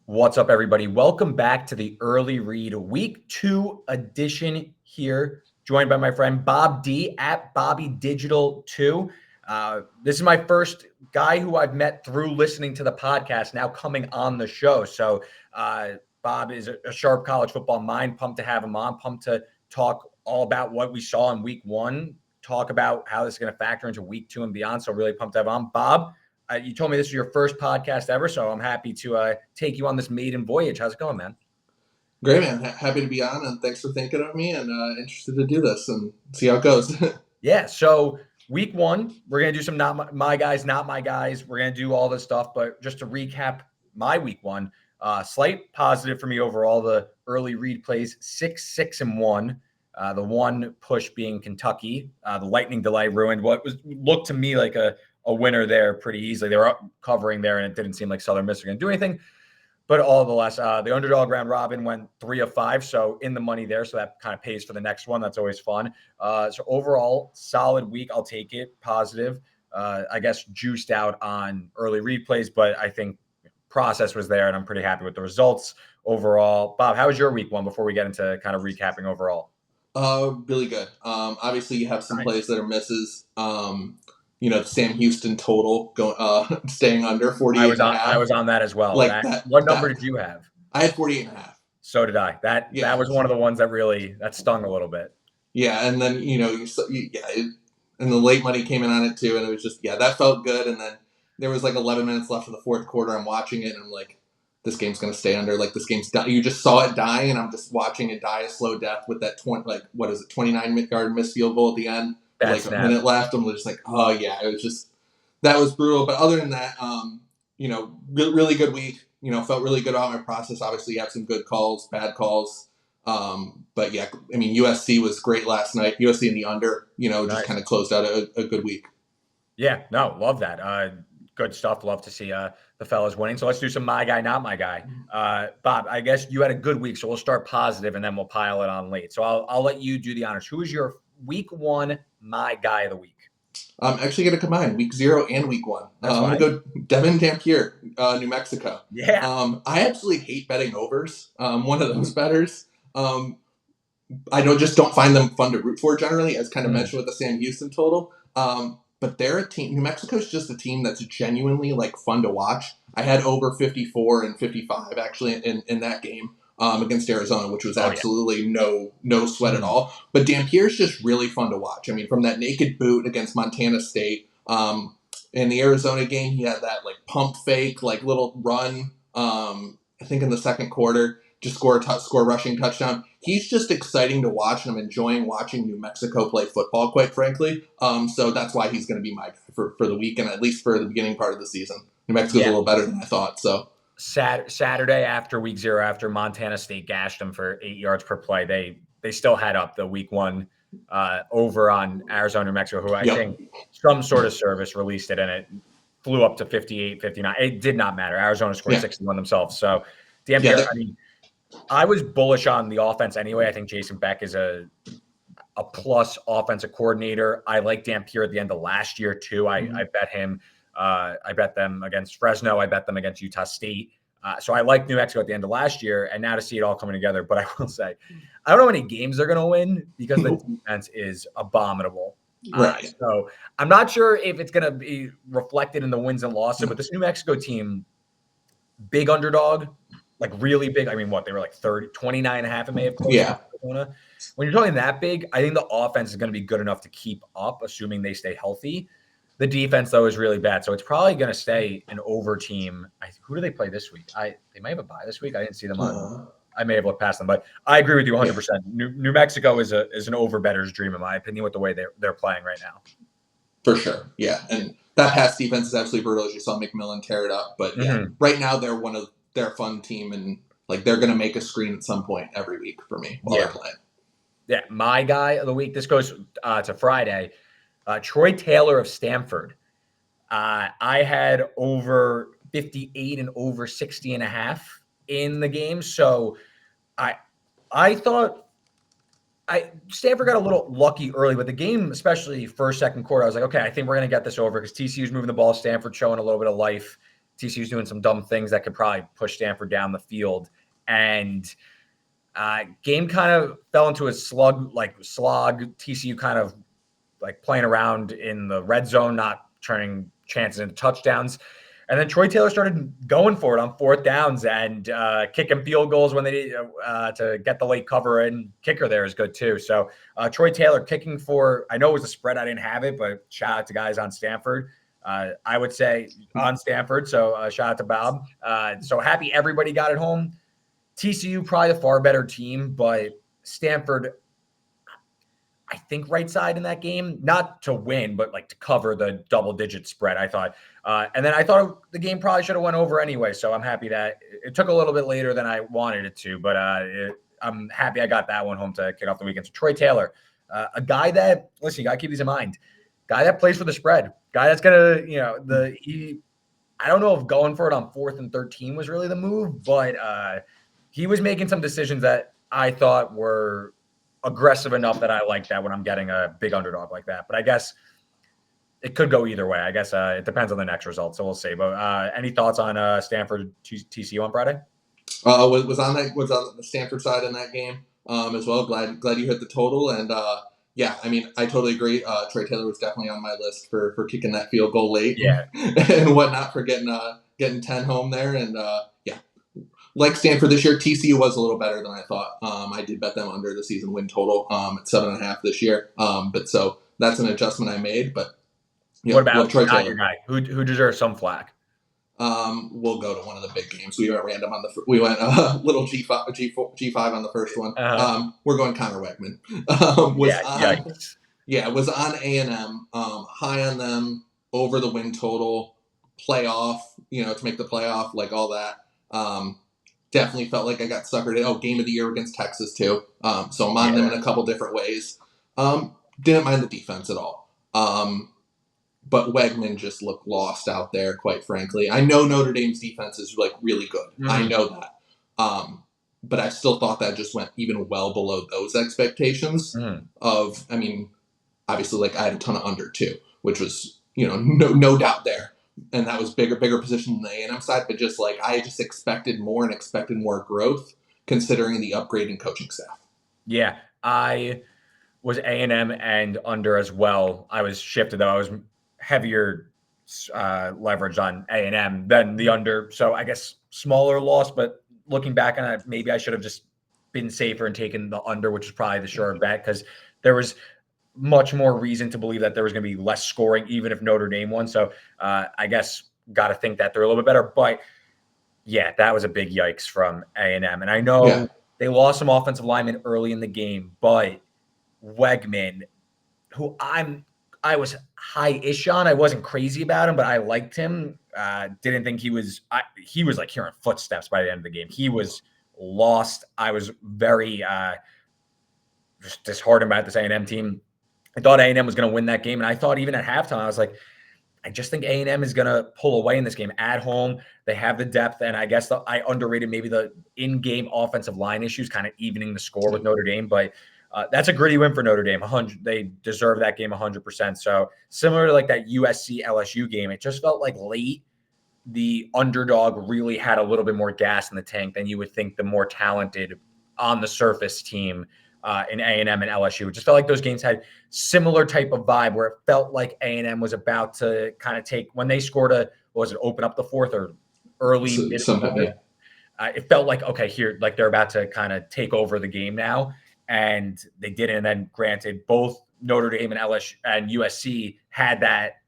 What's up, everybody? Welcome back to the Early Read Week 2 edition here, joined by my friend Bob D at Bobby Digital 2. This is my first guy who I've met through listening to the podcast, now coming on the show. So Bob is a sharp college football mind. Pumped to have him on. Pumped to talk all about what we saw in week 1, talk about how this is going to factor into week 2 and beyond. So really pumped to have him on. Bob, you told me this was your first podcast ever, so I'm happy to take you on this maiden voyage. How's it going, man? Great, man. Happy to be on, and thanks for thinking of me, and interested to do this and see how it goes. Yeah, so week 1, we're going to do some not my guys, not my guys. We're going to do all this stuff, but just to recap my week 1, slight positive for me overall. The early read plays 6-6-1. The one push being Kentucky. The lightning delay ruined what looked to me like a winner there pretty easily. They were up covering there, and it didn't seem like Southern Miss were going to do anything. But all the less, the underdog round robin went 3 of 5, so in the money there. So that kind of pays for the next one. That's always fun. So overall, solid week. I'll take it. Positive. I guess juiced out on early replays, but I think process was there, and I'm pretty happy with the results overall. Bob, how was your week 1 before we get into kind of recapping overall? Really good. Obviously, you have some plays that are misses. The Sam Houston total staying under 48. I was on that as well. What number did you have? I had 48.5. So did I. That was one of the ones that stung a little bit. Yeah, and then and the late money came in on it too, and it was just that felt good. And then there was like 11 minutes left of the fourth quarter. I'm watching it, and I'm like, this game's going to stay under. Like, this game's done. You just saw it die, and I'm just watching it die a slow death with that 29-yard missed field goal at the end. A minute left. I'm just like, oh yeah, it was just, that was brutal. But other than that, really good week. Felt really good about my process. Obviously, you have some good calls, bad calls. But yeah, I mean, USC was great last night. USC in the under, just kind of closed out a good week. Yeah, no, love that. Good stuff. Love to see the fellas winning. So let's do some my guy, not my guy. Bob, I guess you had a good week, so we'll start positive and then we'll pile it on late. So I'll let you do the honors. Who is your week 1 my guy of the week? I'm actually going to combine week 0 and week 1. I'm going to go Devin Dampier, New Mexico. Yeah. I absolutely hate betting overs. One of those bettors. I don't find them fun to root for generally, as kind of mentioned with the Sam Houston total. But they're a team. New Mexico's just a team that's genuinely fun to watch. I had over 54 and 55 actually in that game. Against Arizona, which was absolutely no sweat at all. But Dampier's just really fun to watch. I mean, from that naked boot against Montana State, in the Arizona game, he had that pump fake, little run. I think in the second quarter, just score rushing touchdown. He's just exciting to watch, and I'm enjoying watching New Mexico play football, quite frankly. So that's why he's going to be my guy for the week, and at least for the beginning part of the season. New Mexico's a little better than I thought. So. Saturday after week 0, after Montana State gashed them for 8 yards per play, they still had up the week 1 over on Arizona, New Mexico, who I think some sort of service released it, and it flew up to 58, 59. It did not matter. Arizona scored 61 themselves. So Dampier, I was bullish on the offense anyway. I think Jason Beck is a plus offensive coordinator. I like Dampier at the end of last year too. I bet him. I bet them against Fresno. I bet them against Utah State. So I liked New Mexico at the end of last year, and now to see it all coming together. But I will say, I don't know how many games they're going to win because the defense is abominable. Right. So I'm not sure if it's going to be reflected in the wins and losses, but this New Mexico team, big underdog, really big. I mean, they were 29.5 it may have closed. Yeah. When you're talking that big, I think the offense is going to be good enough to keep up, assuming they stay healthy. The defense, though, is really bad. So it's probably going to stay an over team. Who do they play this week? They might have a bye this week. I didn't see them on. I may have looked past them, but I agree with you 100%. Yeah. New Mexico is an over bettor's dream, in my opinion, with the way they're playing right now. For sure. Yeah. And that pass defense is absolutely brutal, as you saw McMillan tear it up. But right now they're one of their fun team, and they're going to make a screen at some point every week for me while they're playing. Yeah. My guy of the week, this goes to Friday. Troy Taylor of Stanford. I had over 58 and over 60.5 in the game. So I thought Stanford got a little lucky early, but the game, especially first, second quarter, I was like, okay, I think we're going to get this over because TCU's moving the ball. Stanford showing a little bit of life. TCU's doing some dumb things that could probably push Stanford down the field. And game kind of fell into a slog. TCU kind of like playing around in the red zone, not turning chances into touchdowns. And then Troy Taylor started going for it on fourth downs and kicking field goals when they need to get the late cover, and kicker there is good too. So Troy Taylor kicking for, I know it was a spread, I didn't have it, but shout out to guys on Stanford. I would say on Stanford. So shout out to Bob. So happy everybody got it home. TCU probably the far better team, but Stanford, I think right side in that game, not to win, but like to cover the double-digit spread, I thought. And then I thought the game probably should have went over anyway, so I'm happy that it took a little bit later than I wanted it to, but I'm happy I got that one home to kick off the weekend. So Troy Taylor, a guy that, listen, you got to keep these in mind, guy that plays for the spread, guy that's going to, I don't know if going for it on 4th and 13 was really the move, but he was making some decisions that I thought were aggressive enough that I like that when I'm getting a big underdog like that. But I guess it could go either way. I guess it depends on the next result, so we'll see. But any thoughts on Stanford TCU on Friday? Was on the Stanford side in that game as well. Glad you hit the total. And yeah, I mean, I totally agree. Troy Taylor was definitely on my list for kicking that field goal late, yeah, and whatnot, for getting 10 home there. And yeah, like Stanford this year, TCU was a little better than I thought. I did bet them under the season win total at 7.5 this year. But so that's an adjustment I made. But what about Troy Taylor? Your guy who deserves some flack? We'll go to one of the big games. We went random on we went little G5 on the first one. We're going Connor Wegman. Was on A&M, high on them, over the win total, playoff, to make the playoff, like all that. Definitely felt like I got suckered in. Game of the year against Texas too. So I'm on them in a couple different ways. Didn't mind the defense at all. But Wegman just looked lost out there, quite frankly. I know Notre Dame's defense is like really good. Mm-hmm. I know that. But I still thought that just went even well below those expectations of, I mean, obviously, like I had a ton of under too, which was, no doubt there. And that was bigger position than the A&M side, but just like I just expected more and expected more growth considering the upgrade in coaching staff. Yeah, I was A&M and under as well. I was shifted though. I was heavier leverage on A&M than the under. So I guess smaller loss, but looking back on it, maybe I should have just been safer and taken the under, which is probably the sure bet, because there was much more reason to believe that there was going to be less scoring, even if Notre Dame won. So I guess got to think that they're a little bit better. But yeah, that was a big yikes from A&M. And I know they lost some offensive linemen early in the game, but Wegman, who I was high-ish on, I wasn't crazy about him, but I liked him. Didn't think he was like hearing footsteps by the end of the game. He was lost. I was very just disheartened by this A&M team. I thought A&M was going to win that game, and I thought even at halftime, I was like, I just think A&M is going to pull away in this game. At home, they have the depth, and I guess I underrated maybe the in-game offensive line issues, kind of evening the score with Notre Dame. But that's a gritty win for Notre Dame. They deserve that game 100%. So similar to like that USC-LSU game, it just felt like late the underdog really had a little bit more gas in the tank than you would think the more talented on the surface team in A&M and LSU. It just felt like those games had similar type of vibe where it felt like A&M was about to kind of take, when they scored open up the fourth or early. It felt like, okay, here, like they're about to kind of take over the game now. And they didn't. And then granted, both Notre Dame and LSU and USC had that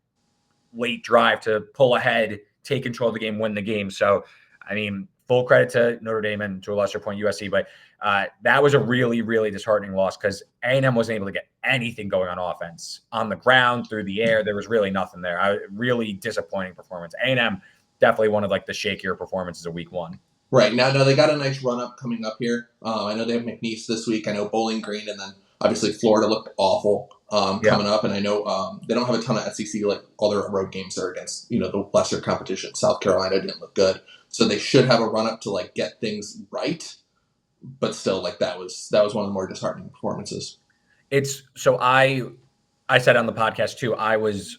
late drive to pull ahead, take control of the game, win the game. So, I mean, full credit to Notre Dame and to a lesser point USC, but that was a really, really disheartening loss because A&M wasn't able to get anything going on offense on the ground, through the air. There was really nothing there. Really disappointing performance. A&M definitely one of like the shakier performances of week one. Right. Now they got a nice run-up coming up here. I know they have McNeese this week. I know Bowling Green, and then obviously Florida looked awful coming up. And I know they don't have a ton of SEC, like all their road games are against, the lesser competition. South Carolina didn't look good. So they should have a run-up to, like, get things right. But still, like, that was one of the more disheartening performances. So I said on the podcast, too, I was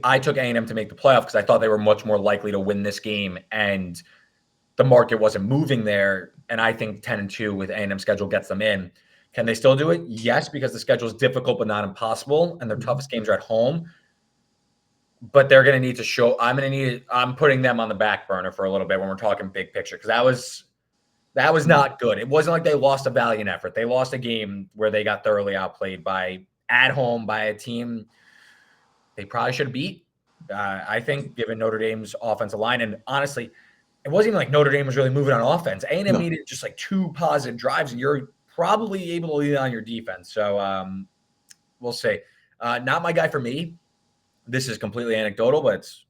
I took A&M to make the playoff because I thought they were much more likely to win this game, and the market wasn't moving there. And I think 10-2 with A&M schedule gets them in. Can they still do it? Yes, because the schedule is difficult but not impossible, and their toughest games are at home. But they're going to need to show. I'm putting them on the back burner for a little bit when we're talking big picture, because that was not good. It wasn't like they lost a valiant effort. They lost a game where they got thoroughly outplayed at home by a team they probably should have beat. I think, given Notre Dame's offensive line, and honestly, it wasn't even like Notre Dame was really moving on offense. A&M needed just like 2 positive drives, and you're probably able to lean on your defense. So we'll see. Not my guy for me. This is completely anecdotal, but it's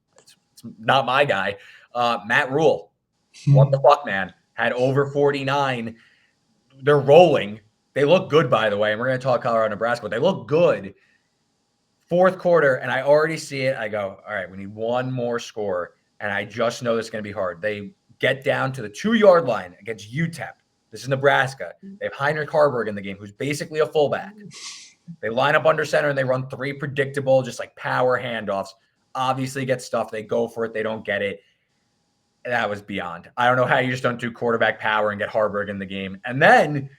not my guy. Matt Rule. What the fuck, man? Had over 49. They're rolling. They look good, by the way. And we're going to talk Colorado-Nebraska, but they look good. Fourth quarter, and I already see it. I go, all right, we need one more score. And I just know this is going to be hard. They get down to the 2-yard line against UTEP. This is Nebraska. They have Heinrich Harburg in the game, who's basically a fullback. They line up under center, and they run 3 predictable, just like power handoffs. Obviously get stuff. They go for it. They don't get it. That was beyond. I don't know how you just don't do quarterback power and get Harburg in the game. And then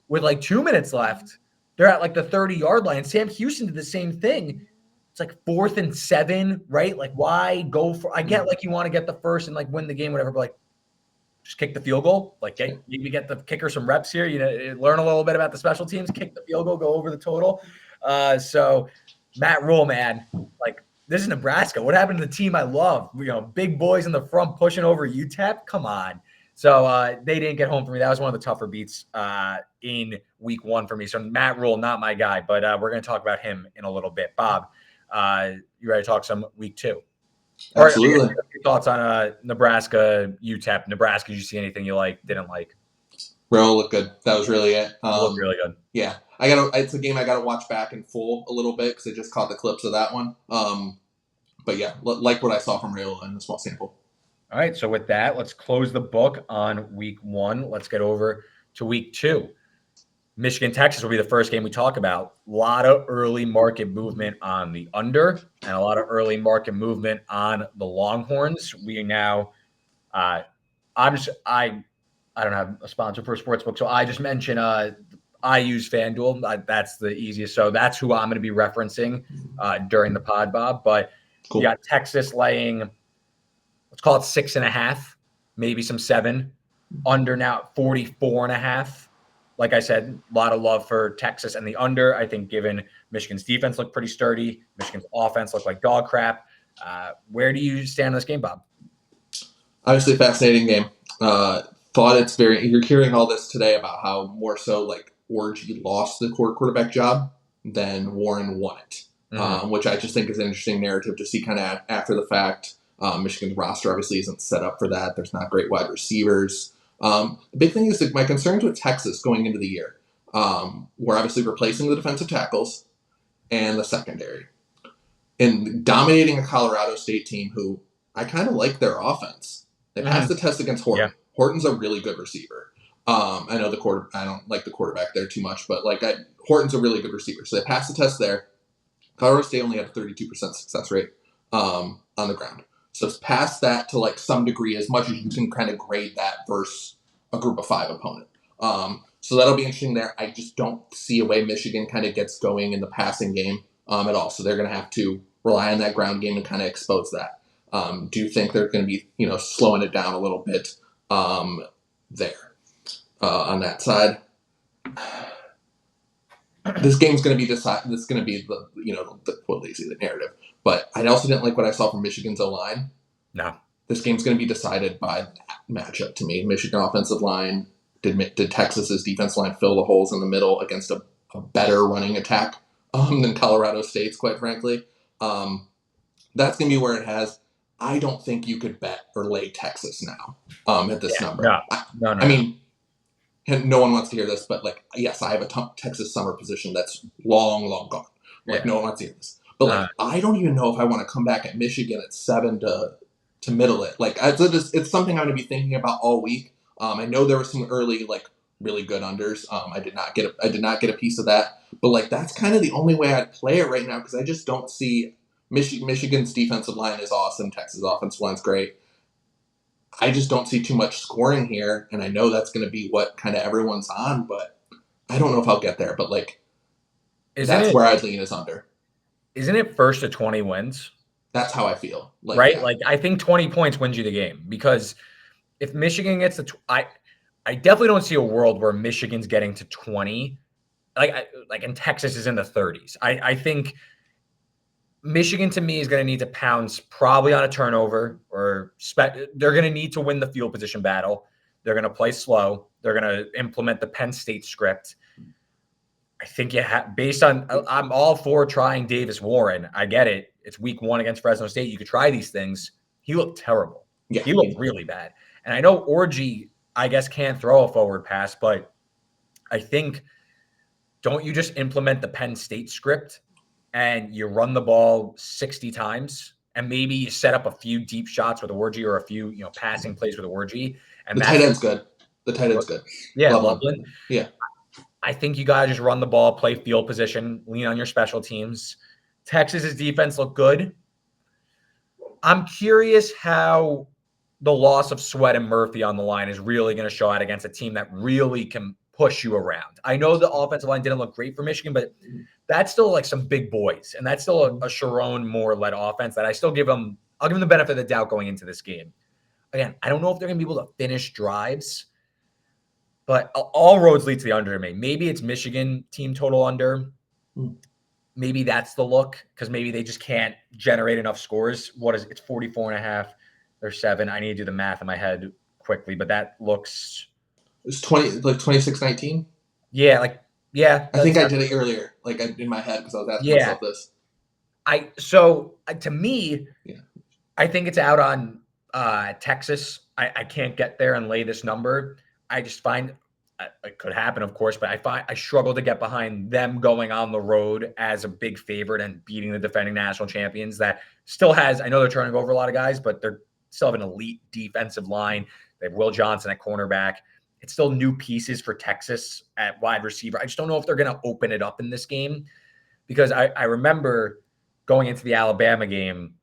with like 2 minutes left, they're at like the 30-yard line. Sam Houston did the same thing. It's like 4th and 7, right? Like, why go for? I get like you want to get the first and like win the game, whatever. But like, just kick the field goal. Like, you get the kicker some reps here. You know, learn a little bit about the special teams. Kick the field goal, go over the total. So Matt Rule, man, like, this is Nebraska. What happened to the team I love? You know, big boys in the front pushing over UTEP. Come on. So they didn't get home for me. That was one of the tougher beats in week 1 for me. So Matt Rule, not my guy, but we're going to talk about him in a little bit. Bob, you ready to talk some week 2? Absolutely. Your thoughts on Nebraska, UTEP? Nebraska, did you see anything you didn't like? Real looked good. That was really it. Looked really good. Yeah. It's a game I got to watch back in full a little bit because I just caught the clips of that one. But yeah, like what I saw from Real in the small sample. All right. So with that, let's close the book on week 1. Let's get over to week 2. Michigan, Texas will be the first game we talk about. A lot of early market movement on the under and a lot of early market movement on the Longhorns. We now, I don't have a sponsor for a sportsbook, so I just mentioned I use FanDuel. That's the easiest. So that's who I'm going to be referencing during the pod, Bob. But cool. You got Texas laying, let's call it 6.5, maybe some 7. Under now at 44.5. Like I said, a lot of love for Texas and the under. I think given Michigan's defense looked pretty sturdy, Michigan's offense looked like dog crap. Where do you stand on this game, Bob? Obviously, fascinating game. Thought it's you're hearing all this today about how more so like Orgy lost the quarterback job than Warren won it, which I just think is an interesting narrative to see kind of after the fact. Michigan's roster obviously isn't set up for that. There's not great wide receivers. The big thing is that my concerns with Texas going into the year. We're obviously replacing the defensive tackles and the secondary. And dominating a Colorado State team who I kind of like their offense. They passed the test against Horton. Yeah. Horton's a really good receiver. I know I don't like the quarterback there too much, but Horton's a really good receiver. So they passed the test there. Colorado State only had a 32% success rate on the ground. So it's past that to some degree, as much as you can kind of grade that versus a group of 5 opponent. So that'll be interesting there. I just don't see a way Michigan kind of gets going in the passing game at all. So they're going to have to rely on that ground game and kind of expose that. Do you think they're going to be, slowing it down a little bit there on that side? This game's going to be decided. This is going to be the narrative. But I also didn't like what I saw from Michigan's O-line. No. This game's going to be decided by that matchup to me. Michigan offensive line, did Texas's defense line fill the holes in the middle against a better running attack than Colorado State's, quite frankly. That's going to be where it has. I don't think you could bet or lay Texas now at this number. No. I mean, no one wants to hear this, but yes, I have a Texas summer position that's long gone. No one wants to hear this. But I don't even know if I want to come back at Michigan at 7 to middle it. It's something I'm going to be thinking about all week. I know there were some early really good unders. I did not get a piece of that. But that's kind of the only way I'd play it right now because I just don't see Michigan's defensive line is awesome. Texas' offensive line's great. I just don't see too much scoring here, and I know that's going to be what kind of everyone's on, but I don't know if I'll get there. But that's where I'd lean is under. Isn't it first to 20 wins? That's how I feel. Right? Yeah. I think 20 points wins you the game, because if Michigan gets I definitely don't see a world where Michigan's getting to 20. And Texas is in the 30s. I think Michigan, to me, is going to need to pounce probably on a turnover, or they're going to need to win the field position battle. They're going to play slow. They're going to implement the Penn State script. I think based on, I'm all for trying Davis Warren. I get it. It's week 1 against Fresno State. You could try these things. He looked terrible. Yeah. He looked really bad. And I know Orji, I guess, can't throw a forward pass, but I think, don't you just implement the Penn State script and you run the ball 60 times, and maybe you set up a few deep shots with Orji, or a few, passing plays with Orji. And the tight end's good. Yeah, Loveland. Yeah. I think you got to just run the ball, play field position, lean on your special teams. Texas's defense looked good. I'm curious how the loss of Sweat and Murphy on the line is really going to show out against a team that really can push you around. I know the offensive line didn't look great for Michigan, but that's still some big boys, and that's still a Sharon Moore-led offense that I'll give them the benefit of the doubt going into this game. Again, I don't know if they're going to be able to finish drives, but all roads lead to the under to me. Maybe it's Michigan team total under. Maybe that's the look, because maybe they just can't generate enough scores. It's 44.5. They're 7. I need to do the math in my head quickly, but that looks... It's 26-19? Yeah, yeah. I think I did it earlier, in my head, because I was asking myself this. To me, I think it's out on Texas. I can't get there and lay this number. I just find it could happen, of course, but I struggle to get behind them going on the road as a big favorite and beating the defending national champions that still has, I know they're turning over a lot of guys, but they're still have an elite defensive line. They have Will Johnson at cornerback. It's still new pieces for Texas at wide receiver. I just don't know if they're going to open it up in this game, because I remember going into the Alabama game,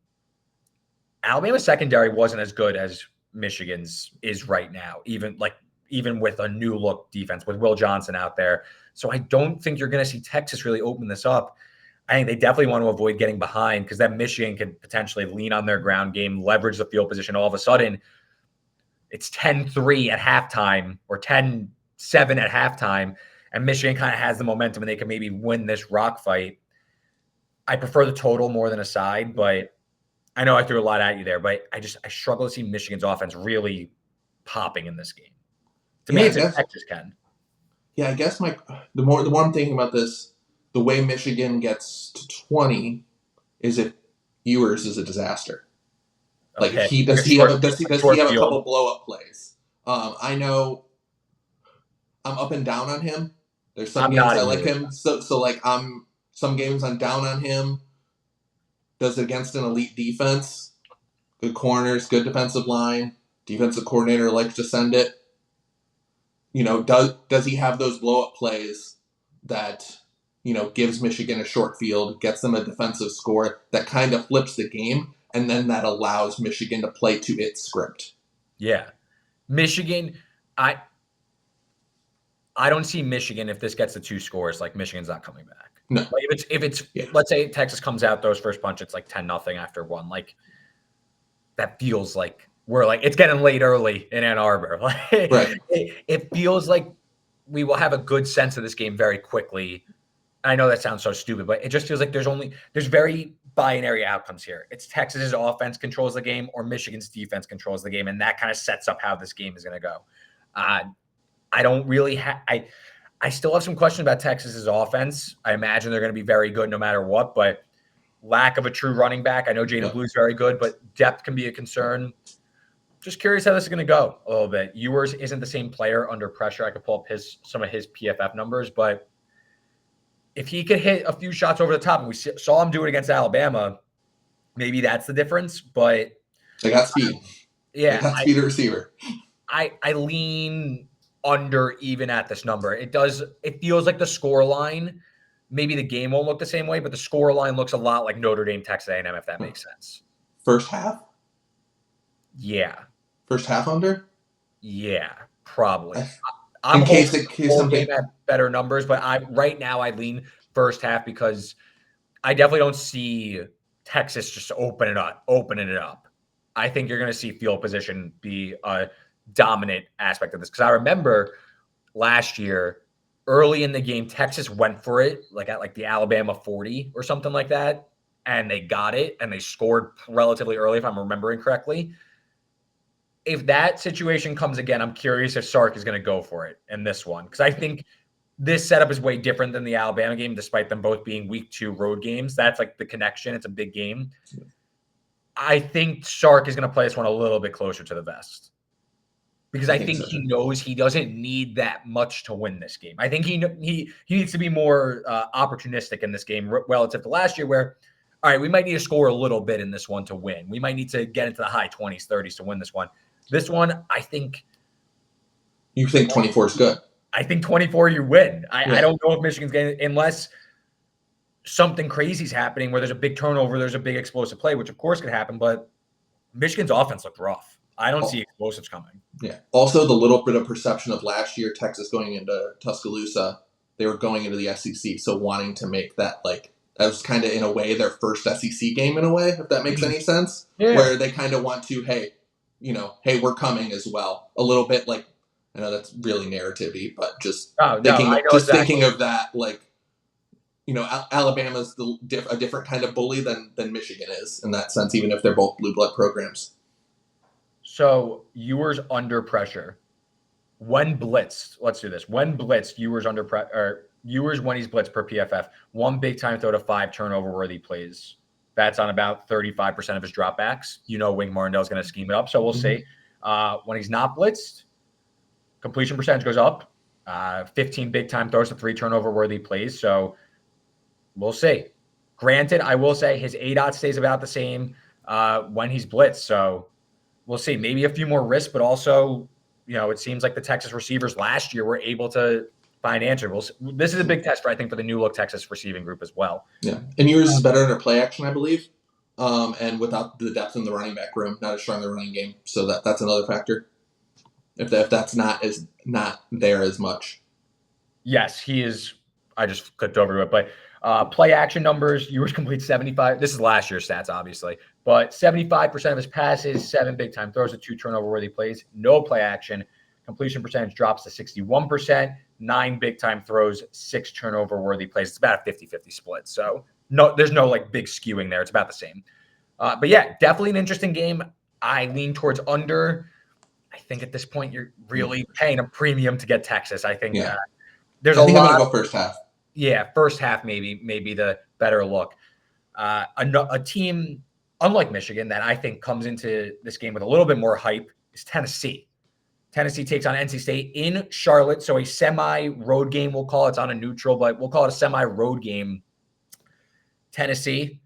Alabama's secondary wasn't as good as Michigan's is right now, even with a new look defense with Will Johnson out there. So I don't think you're going to see Texas really open this up. I think they definitely want to avoid getting behind, because then Michigan could potentially lean on their ground game, leverage the field position. All of a sudden, it's 10-3 at halftime or 10-7 at halftime, and Michigan kind of has the momentum and they can maybe win this rock fight. I prefer the total more than a side, but I know I threw a lot at you there, but I struggle to see Michigan's offense really popping in this game. To me, it's a Texas can. Yeah, I guess the more I'm thinking about this, the way Michigan gets to 20 is if Ewers is a disaster. Okay. Does he have a couple blow up plays? I know I'm up and down on him. There's some games I like him. So some games I'm down on him. Does it against an elite defense. Good corners, good defensive line. Defensive coordinator likes to send it. Does he have those blow up plays that, gives Michigan a short field, gets them a defensive score that kind of flips the game, and then that allows Michigan to play to its script? Yeah. Michigan, I don't see Michigan, if this gets to 2 scores, Michigan's not coming back. No. If it's let's say Texas comes out, those first punch, it's 10-0 after 1. That feels like we're it's getting late early in Ann Arbor. Right. It feels like we will have a good sense of this game very quickly. I know that sounds so stupid, but it just feels like there's very binary outcomes here. It's Texas's offense controls the game, or Michigan's defense controls the game, and that kind of sets up how this game is going to go. I don't really I still have some questions about Texas's offense. I imagine they're going to be very good no matter what, but lack of a true running back. I know Jada Blue's very good, but depth can be a concern. Just curious how this is going to go a little bit. Ewers isn't the same player under pressure. I could pull up some of his PFF numbers, but if he could hit a few shots over the top, and we saw him do it against Alabama, maybe that's the difference. But they got speed. They got speed at receiver. I lean under even at this number. It feels like the score line maybe the game won't look the same way, but the score line looks a lot like Notre Dame, Texas A&M, if that makes sense. First half? Yeah. First half under? Yeah, probably. In case something at better numbers, but right now I lean first half because I definitely don't see Texas just opening it up. I think you're going to see field position be a dominant aspect of this, because I remember last year early in the game, Texas went for it at the Alabama 40 or something like that, and they got it and they scored relatively early, if I'm remembering correctly. If that situation comes again, I'm curious if Sark is going to go for it in this one, because I think this setup is way different than the Alabama game, despite them both being week 2 road games. That's like the connection. It's a big game. I think Sark is going to play this one a little bit closer to the vest, because I think he knows he doesn't need that much to win this game. I think he needs to be more opportunistic in this game relative to last year, where, all right, we might need to score a little bit in this one to win. We might need to get into the high 20s, 30s to win this one. This one, I think. You think 24 is good? I think 24 you win. I don't know if Michigan's getting, unless something crazy is happening where there's a big turnover, there's a big explosive play, which of course could happen, but Michigan's offense looked rough. I don't see explosives coming. Yeah. Also, the little bit of perception of last year, Texas going into Tuscaloosa, they were going into the SEC, so wanting to make that that was kind of in a way their first SEC game in a way, if that makes any sense. Yeah. Where they kind of want to, hey, we're coming as well. A little bit I know that's really narrative-y, but just thinking of that, Alabama's a different kind of bully than Michigan is in that sense, even if they're both blue blood programs. So Ewers under pressure. When blitzed, let's do this. When blitzed, Ewers under pressure. Ewers when he's blitzed per PFF. 1 big time throw to 5 turnover-worthy plays. That's on about 35% of his dropbacks. Wink Martindale's going to scheme it up, so we'll see. When he's not blitzed, completion percentage goes up. 15 big time throws to 3 turnover-worthy plays. So we'll see. Granted, I will say his ADOT stays about the same when he's blitzed. So we'll see. Maybe a few more risks, but also, it seems like the Texas receivers last year were able to find answers. This is a big test, I think, for the new look Texas receiving group as well. Yeah, and yours is better under play action, I believe, and without the depth in the running back room, not as strong in the running game. So that's another factor. If that's not there as much. Yes, he is. I just clicked over to it, but play action numbers, Ewers complete 75. This is last year's stats, obviously, but 75% of his passes, 7 big time throws to 2 turnover worthy plays, no play action. Completion percentage drops to 61%, 9 big time throws, 6 turnover worthy plays. It's about a 50-50 split. So there's no big skewing there. It's about the same. But yeah, definitely an interesting game. I lean towards under. I think at this point you're really paying a premium to get Texas. I think there's a lot. I'm going to go first half. Yeah, first half maybe the better look. A team unlike Michigan that I think comes into this game with a little bit more hype is Tennessee. Tennessee takes on NC State in Charlotte, so a semi-road game, we'll call it. It's on a neutral, but we'll call it a semi-road game. Tennessee,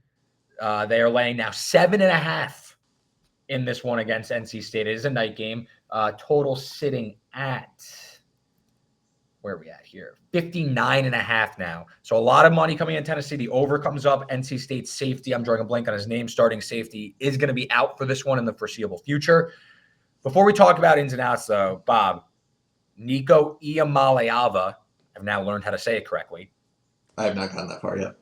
they are laying now 7.5 in this one against NC State. It is a night game. Total sitting at, where are we at here? 59.5 now. So a lot of money coming in Tennessee. The over comes up. NC State safety, I'm drawing a blank on his name, starting safety, is going to be out for this one in the foreseeable future. Before we talk about ins and outs, though, Bob, Nico Iamaleava, I've now learned how to say it correctly. I have not gotten that far yet.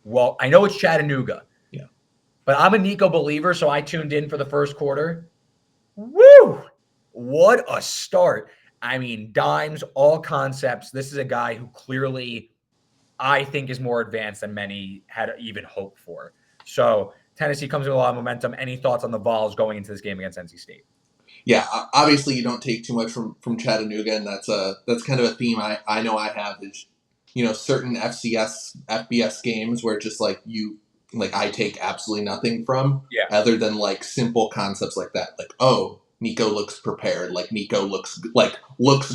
Well, I know it's Chattanooga. Yeah. But I'm a Nico believer, so I tuned in for the first quarter. Woo! What a start. I mean, dimes, all concepts. This is a guy who clearly I think is more advanced than many had even hoped for. So Tennessee comes with a lot of momentum. Any thoughts on the Vols going into this game against NC State? Yeah, obviously you don't take too much from Chattanooga, and that's kind of a theme I know I have is, certain FBS games where just I take absolutely nothing from, other than simple concepts like that. Nico looks prepared, Nico looks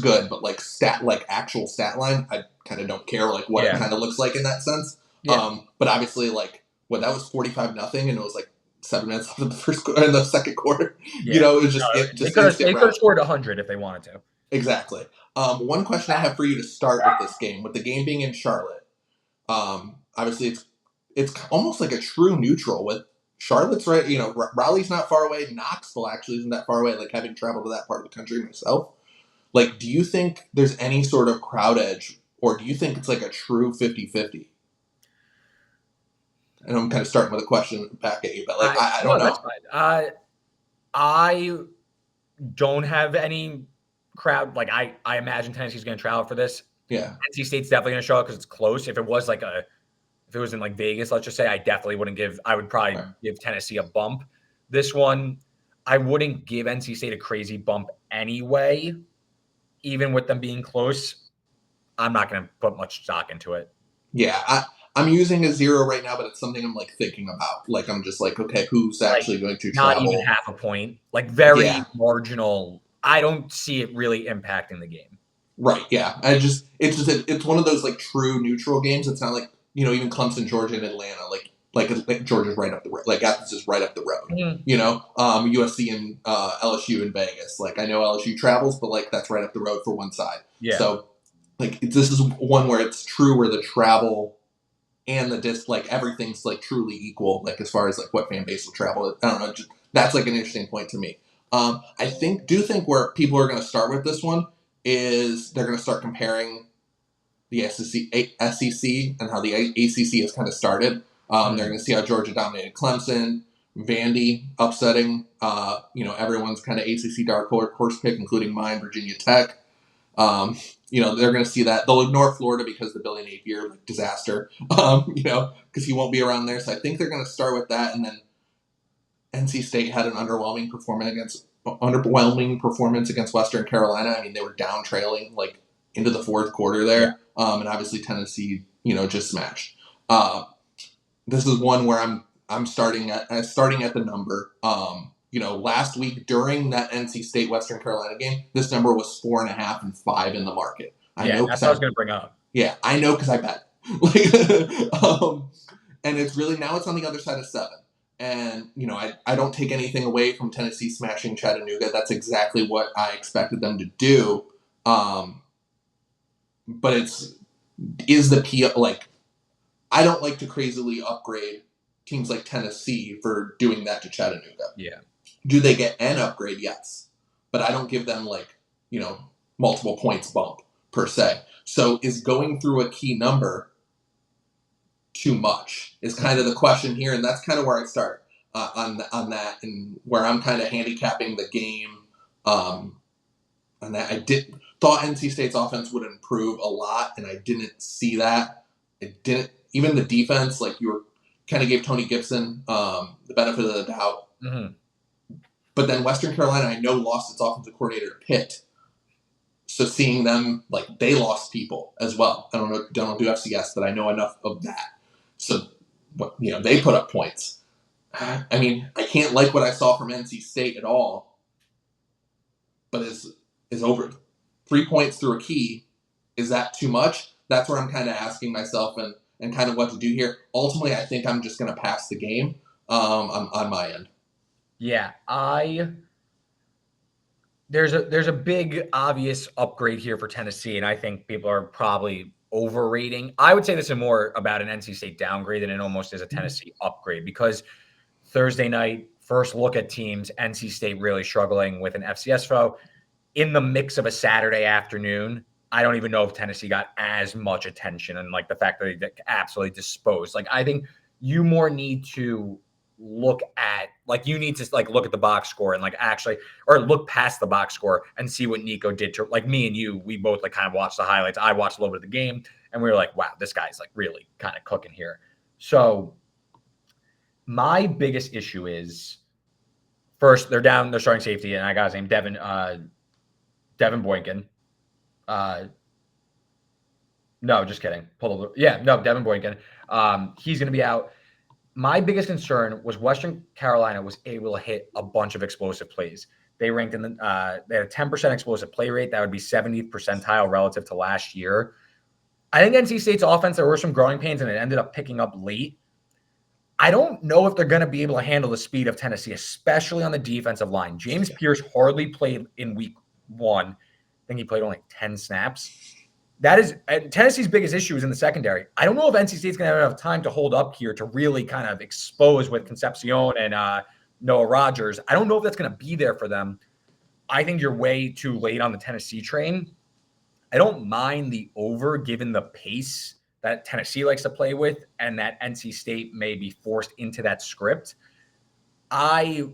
good, but actual stat line, I kind of don't care what it kind of looks like in that sense. Yeah. But obviously that was 45-0, and it was 7 minutes left in the second quarter. Yeah. It was just they could have scored 100 if they wanted to. Exactly. One question I have for you to start with this game, with the game being in Charlotte. Obviously, it's almost like a true neutral with Charlotte's right. Raleigh's not far away. Knoxville actually isn't that far away. Like having traveled to that part of the country myself. Like, do you think there's any sort of crowd edge, or do you think it's like a true 50-50? And I'm kind of starting with a question back at you, but like I don't know. That's fine. I don't have any crowd. Like I imagine Tennessee's going to travel for this. Yeah. NC State's definitely going to show up because it's close. If it was in like Vegas, let's just say, I would probably give Tennessee a bump. This one, I wouldn't give NC State a crazy bump anyway, even with them being close. I'm not going to put much stock into it. Yeah, I'm using a 0 right now, but it's something I'm like thinking about. Like I'm just like, okay, who's actually going to travel? Not even half a point. Like very marginal. I don't see it really impacting the game. Right. Yeah. It's one of those like true neutral games. It's not like even Clemson, Georgia, and Atlanta. Like Georgia's right up the road. Like Athens is right up the road. Mm-hmm. USC and LSU in Vegas. Like I know LSU travels, but like that's right up the road for one side. Yeah. So like this is one where it's true, where the travel and the like everything's like truly equal. Like as far as like what fan base will travel. I don't know. That's like an interesting point to me. I think where people are going to start with this one is they're going to start comparing the SEC and how the ACC has kind of started. They're going to see how Georgia dominated Clemson, Vandy upsetting, everyone's kind of ACC dark horse pick, including mine, Virginia Tech. They're going to see that. They'll ignore Florida because of the Billy Napier disaster, because he won't be around there. So I think they're going to start with that. And then NC State had an underwhelming performance against Western Carolina. I mean, they were down trailing like into the fourth quarter there. Yeah. And obviously Tennessee, just smashed. This is one where I'm starting at the number. Last week during that NC State Western Carolina game, this number was 4.5 and 5 in the market. I know that's what I was going to bring up. Yeah, I know because I bet. And it's really now it's on the other side of 7. And I don't take anything away from Tennessee smashing Chattanooga. That's exactly what I expected them to do. But is the PO like I don't like to crazily upgrade teams like Tennessee for doing that to Chattanooga. Yeah. Do they get an upgrade? Yes. But I don't give them multiple points bump per se. So is going through a key number too much is kind of the question here. And that's kind of where I start on that and where I'm kind of handicapping the game. On that I thought NC State's offense would improve a lot, and I didn't see that. It didn't. Even the defense, like you were kind of gave Tony Gibson the benefit of the doubt. Mm-hmm. But then Western Carolina, I know, lost its offensive coordinator to Pitt. So seeing them, like, they lost people as well. I don't do FCS, but I know enough of that. So, they put up points. I mean, I can't like what I saw from NC State at all. But is over 3 points through a key, is that too much? That's where I'm kind of asking myself and kind of what to do here. Ultimately, I think I'm just going to pass the game on my end. Yeah, there's a big obvious upgrade here for Tennessee, and I think people are probably overrating. I would say this is more about an NC State downgrade than it almost is a Tennessee upgrade, because Thursday night, first look at teams, NC State really struggling with an FCS foe. In the mix of a Saturday afternoon, I don't even know if Tennessee got as much attention, and like the fact that they absolutely disposed. Like, I think you more need to look at the box score and look past the box score and see what Nico did to, like, me and you. We both like kind of watched the highlights. I watched a little bit of the game and we were like, wow, this guy's like really kind of cooking here. So my biggest issue is, first, they're down their starting safety, and I got his name, Devin Boykin. No, just kidding. Devin Boykin. He's going to be out. My biggest concern was Western Carolina was able to hit a bunch of explosive plays. They ranked they had a 10% explosive play rate. That would be 70th percentile relative to last year. I think NC State's offense, there were some growing pains, and it ended up picking up late. I don't know if they're going to be able to handle the speed of Tennessee, especially on the defensive line. James Pierce hardly played in week 1. think he played only 10 snaps. That is Tennessee's biggest issue is in the secondary. I don't know if NC State's going to have enough time to hold up here to really kind of expose with Concepcion and Noah Rogers. I don't know if that's going to be there for them. I think you're way too late on the Tennessee train. I don't mind the over given the pace that Tennessee likes to play with and that NC State may be forced into that script. I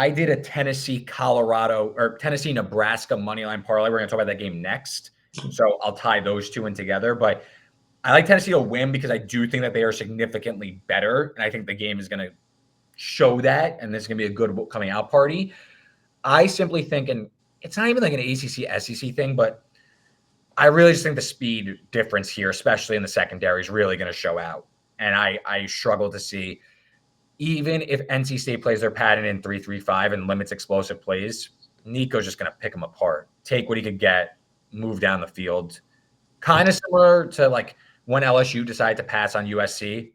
did a Tennessee-Colorado or Tennessee-Nebraska moneyline parlay. We're going to talk about that game next. So I'll tie those two in together. But I like Tennessee to win because I do think that they are significantly better. And I think the game is going to show that. And this is going to be a good coming out party. I simply think, and it's not even like an ACC-SEC thing, but I really just think the speed difference here, especially in the secondary, is really going to show out. And I struggle to see, even if NC State plays their pattern in 3-3-5 and limits explosive plays, Nico's just going to pick them apart, take what he could get, move down the field. Kind of similar to like when LSU decided to pass on USC.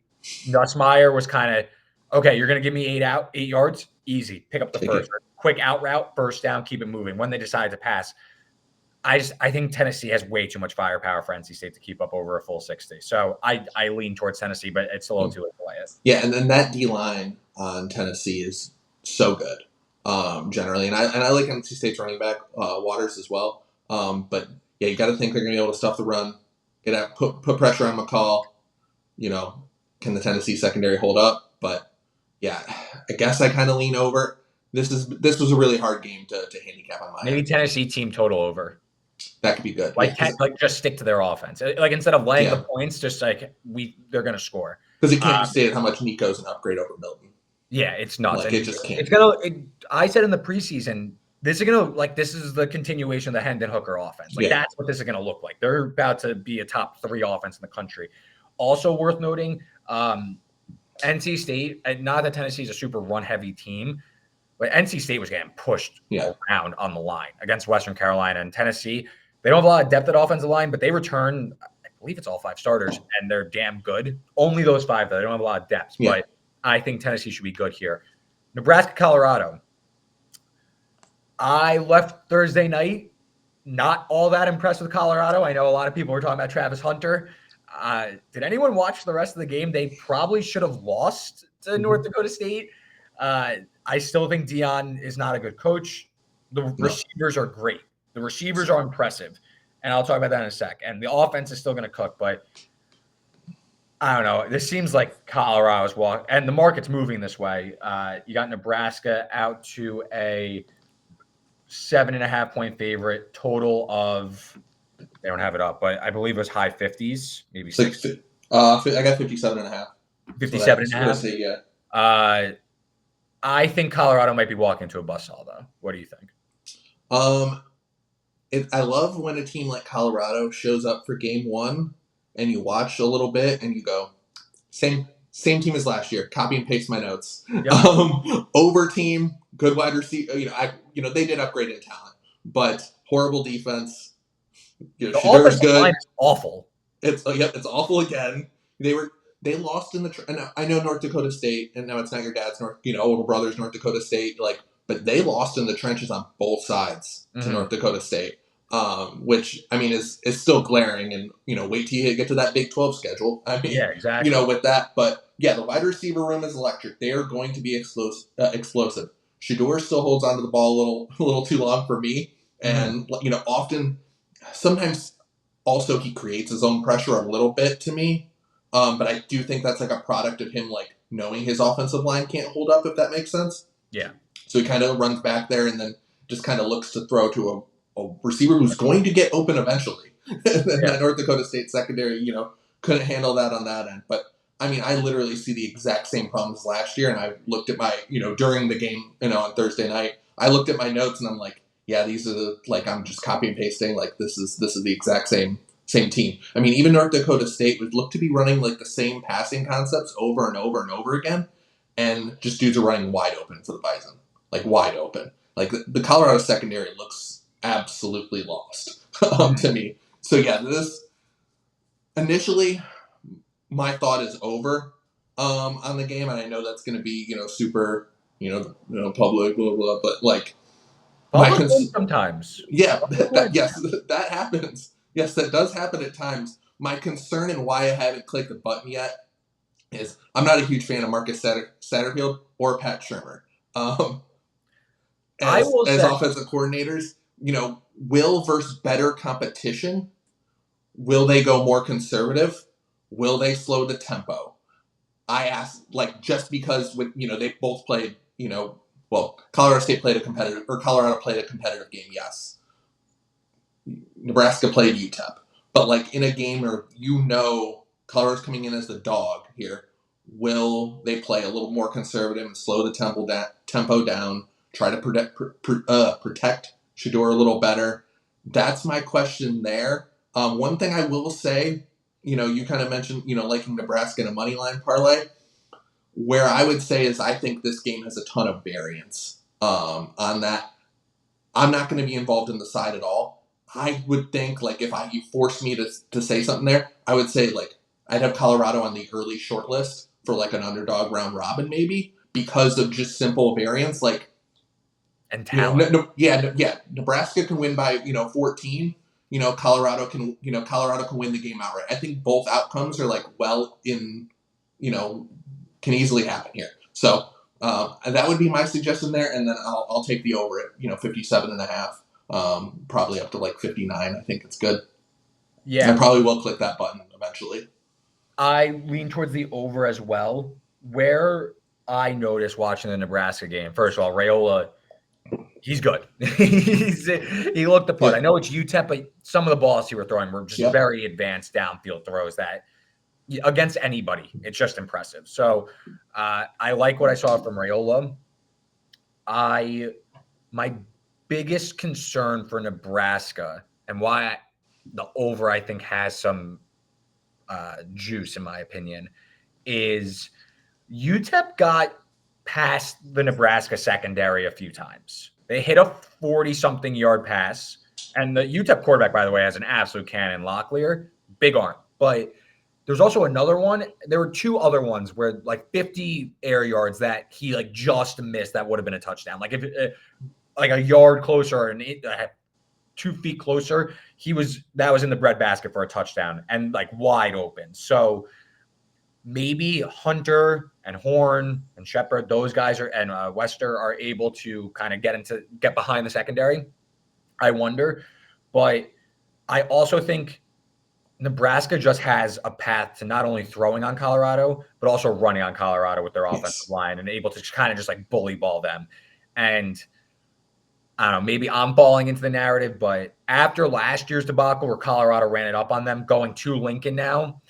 Nussmeier was kind of, okay, you're going to give me 8 yards? Easy. Pick up the first. Quick out route, first down, keep it moving. When they decided to pass, I think Tennessee has way too much firepower for NC State to keep up over a full 60. So I lean towards Tennessee, but it's a little too late to play it. Yeah, and then that D-line on Tennessee is so good, generally. And I like NC State's running back, Waters, as well. But, yeah, you got to think they're going to be able to stuff the run, put pressure on McCall. Can the Tennessee secondary hold up? But, yeah, I guess I kind of lean over. This was a really hard game to handicap on my Maybe end. Tennessee team total over. That could be good. Like just stick to their offense. Like instead of laying the points, just like they're going to score. Because it can't be stated how much Nico's an upgrade over Milton. Yeah, it's nuts. Like, it just can't. It's gonna. I said in the preseason, this is the continuation of the Hendon Hooker offense. Like that's what this is gonna look like. They're about to be a top 3 offense in the country. Also worth noting, NC State. Not that Tennessee is a super run heavy team, but NC State was getting pushed around on the line against Western Carolina and Tennessee. They don't have a lot of depth at offensive line, but they return, I believe it's all 5 starters, and they're damn good. Only those 5, though. They don't have a lot of depth, but I think Tennessee should be good here. Nebraska, Colorado. I left Thursday night not all that impressed with Colorado. I know a lot of people were talking about Travis Hunter. Did anyone watch the rest of the game? They probably should have lost to North Dakota State. I still think Dion is not a good coach. The receivers are great. The receivers are impressive. And I'll talk about that in a sec. And the offense is still going to cook, but I don't know. This seems like Colorado's walk, and the market's moving this way. You got Nebraska out to a 7.5-point favorite, total of, they don't have it up, but I believe it was high 50s, maybe 60. I got 57.5. 57.5? Yeah. I think Colorado might be walking into a buzzsaw, though. What do you think? I love when a team like Colorado shows up for game 1 and you watch a little bit and you go, same team as last year. Copy and paste my notes. Yep. Over team, good wide receiver. They did upgrade in talent, but horrible defense. The offensive good. line is awful. It's awful again. They lost in the. And I know North Dakota State, and now it's not your dad's older brother's North Dakota State. But they lost in the trenches on both sides to North Dakota State, which I mean is still glaring. And wait till you get to that Big 12 schedule. I mean, yeah, exactly. With that, but yeah, the wide receiver room is electric. They are going to be explosive. Shedeur still holds onto the ball a little too long for me, and often, sometimes also he creates his own pressure a little bit to me. But I do think that's like a product of him knowing his offensive line can't hold up, if that makes sense. Yeah. So he kind of runs back there and then just kind of looks to throw to a receiver who's going to get open eventually. That North Dakota State secondary, couldn't handle that on that end. But I mean, I literally see the exact same problems last year. And I looked at my, during the game, on Thursday night, I looked at my notes and I'm like, yeah, these are I'm just copy and pasting. This is the exact same team. I mean, even North Dakota State would look to be running the same passing concepts over and over and over again. And just dudes are running wide open for the Bison. Wide open. The Colorado secondary looks absolutely lost to me. So yeah, this initially my thought is over on the game, and I know that's going to be super public blah blah, but Public win sometimes. Yeah, yes, that happens. Yes, that does happen at times. My concern and why I haven't clicked the button yet is I'm not a huge fan of Marcus Satterfield or Pat Shermer. I will As say, offensive coordinators, will versus better competition, will they go more conservative? Will they slow the tempo? I asked, just because they both played, Colorado State played a competitive, or Colorado played a competitive game, yes. Nebraska played UTEP. But in a game where Colorado's coming in as the dog here, will they play a little more conservative and slow the tempo down, try to protect Shedeur a little better? That's my question there. One thing I will say, you kind of mentioned, liking Nebraska in a money line parlay. Where I would say is I think this game has a ton of variance on that. I'm not going to be involved in the side at all. I would think if you forced me to say something there, I would say I'd have Colorado on the early short list for an underdog round robin maybe because of just simple variance and talent. Nebraska can win by 14. Colorado can win the game outright. I think both outcomes are can easily happen here. So that would be my suggestion there, and then I'll take the over at 57.5, probably up to 59. I think it's good. Yeah, I probably will click that button eventually. I lean towards the over as well. Where I noticed watching the Nebraska game, first of all, Raiola, he's good. He looked the part. Yeah. I know it's UTEP, but some of the balls he were throwing were just very advanced downfield throws that against anybody, it's just impressive. So I like what I saw from Raiola. My biggest concern for Nebraska and why the over I think has some juice in my opinion is UTEP got past the Nebraska secondary a few times. They hit a 40-something yard pass, and the UTEP quarterback, by the way, has an absolute cannon. Locklear, big arm, but there's also another one. There were two other ones where 50 air yards that he just missed that would have been a touchdown. If a yard closer and 2 feet closer, that was in the breadbasket for a touchdown and wide open. So maybe Hunter and Horn and Shepard, those guys and Wester are able to kind of get behind the secondary. I wonder, but I also think Nebraska just has a path to not only throwing on Colorado, but also running on Colorado with their offensive line and able to kind of just bully ball them. And I don't know, maybe I'm falling into the narrative, but after last year's debacle where Colorado ran it up on them, going to Lincoln now,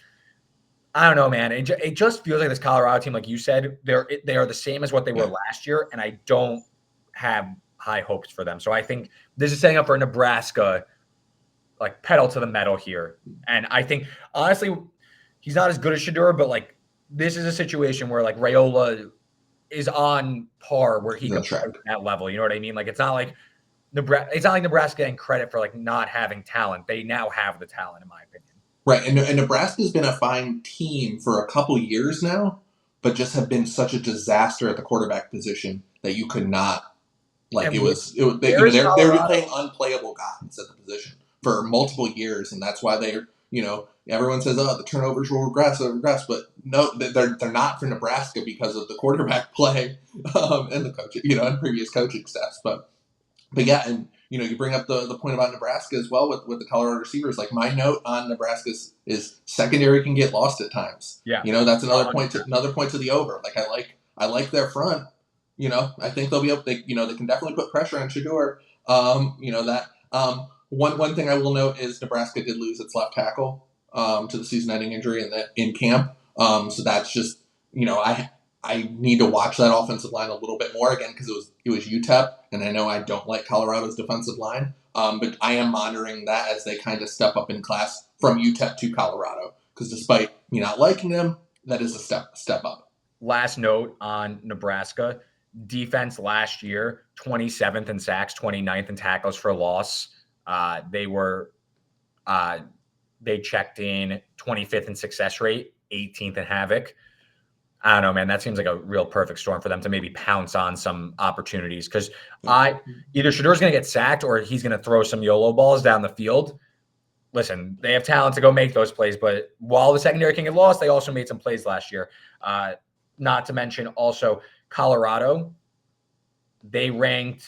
I don't know, man. It just feels like this Colorado team, like you said, they are the same as what they were last year, and I don't have high hopes for them. So I think this is setting up for Nebraska pedal to the metal here. And I think, honestly, he's not as good as Shedeur, but this is a situation where Raiola is on par where he can play at that level. You know what I mean? It's not like Nebraska getting credit for not having talent. They now have the talent, in my opinion. Right. And Nebraska's been a fine team for a couple years now, but just have been such a disaster at the quarterback position that you could not they were playing unplayable guys at the position for multiple years, and that's why everyone says, the turnovers will regress, but no, they're not for Nebraska because of the quarterback play and the coach, and previous coaching staffs. But yeah, and you bring up the point about Nebraska as well with the Colorado receivers. My note on Nebraska is secondary can get lost at times. Yeah, that's another point to the over. I like their front. I think they'll be able. They can definitely put pressure on Shedeur. One thing I will note is Nebraska did lose its left tackle to the season-ending injury in camp. So that's just I need to watch that offensive line a little bit more again because it was UTEP, and I know I don't like Colorado's defensive line, but I am monitoring that as they kind of step up in class from UTEP to Colorado because despite me not liking them, that is a step up. Last note on Nebraska defense last year: 27th in sacks, 29th in tackles for loss. They checked in 25th in success rate, 18th in havoc. I don't know, man. That seems like a real perfect storm for them to maybe pounce on some opportunities because either Shadur's going to get sacked or he's going to throw some YOLO balls down the field. Listen, they have talent to go make those plays, but while the secondary can get lost, they also made some plays last year. Not to mention also Colorado. They ranked,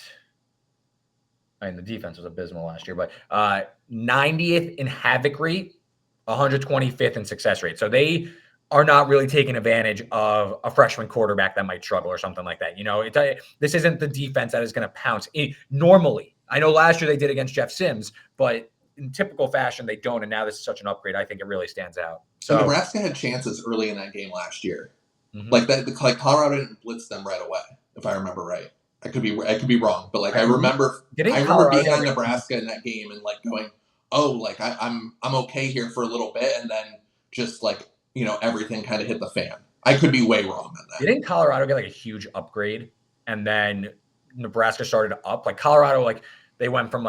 and the defense was abysmal last year, but 90th in havoc rate, 125th in success rate. So they are not really taking advantage of a freshman quarterback that might struggle or something like that. This isn't the defense that is going to pounce. Normally, I know last year they did against Jeff Sims, but in typical fashion, they don't. And now this is such an upgrade. I think it really stands out. So Nebraska had chances early in that game last year. Mm-hmm. Like Colorado didn't blitz them right away, if I remember right. I could be wrong, but I remember being on Nebraska in that game and going, oh, I'm okay here for a little bit, and then just everything kind of hit the fan. I could be way wrong on that. Didn't Colorado get a huge upgrade, and then Nebraska started up? Colorado, they went from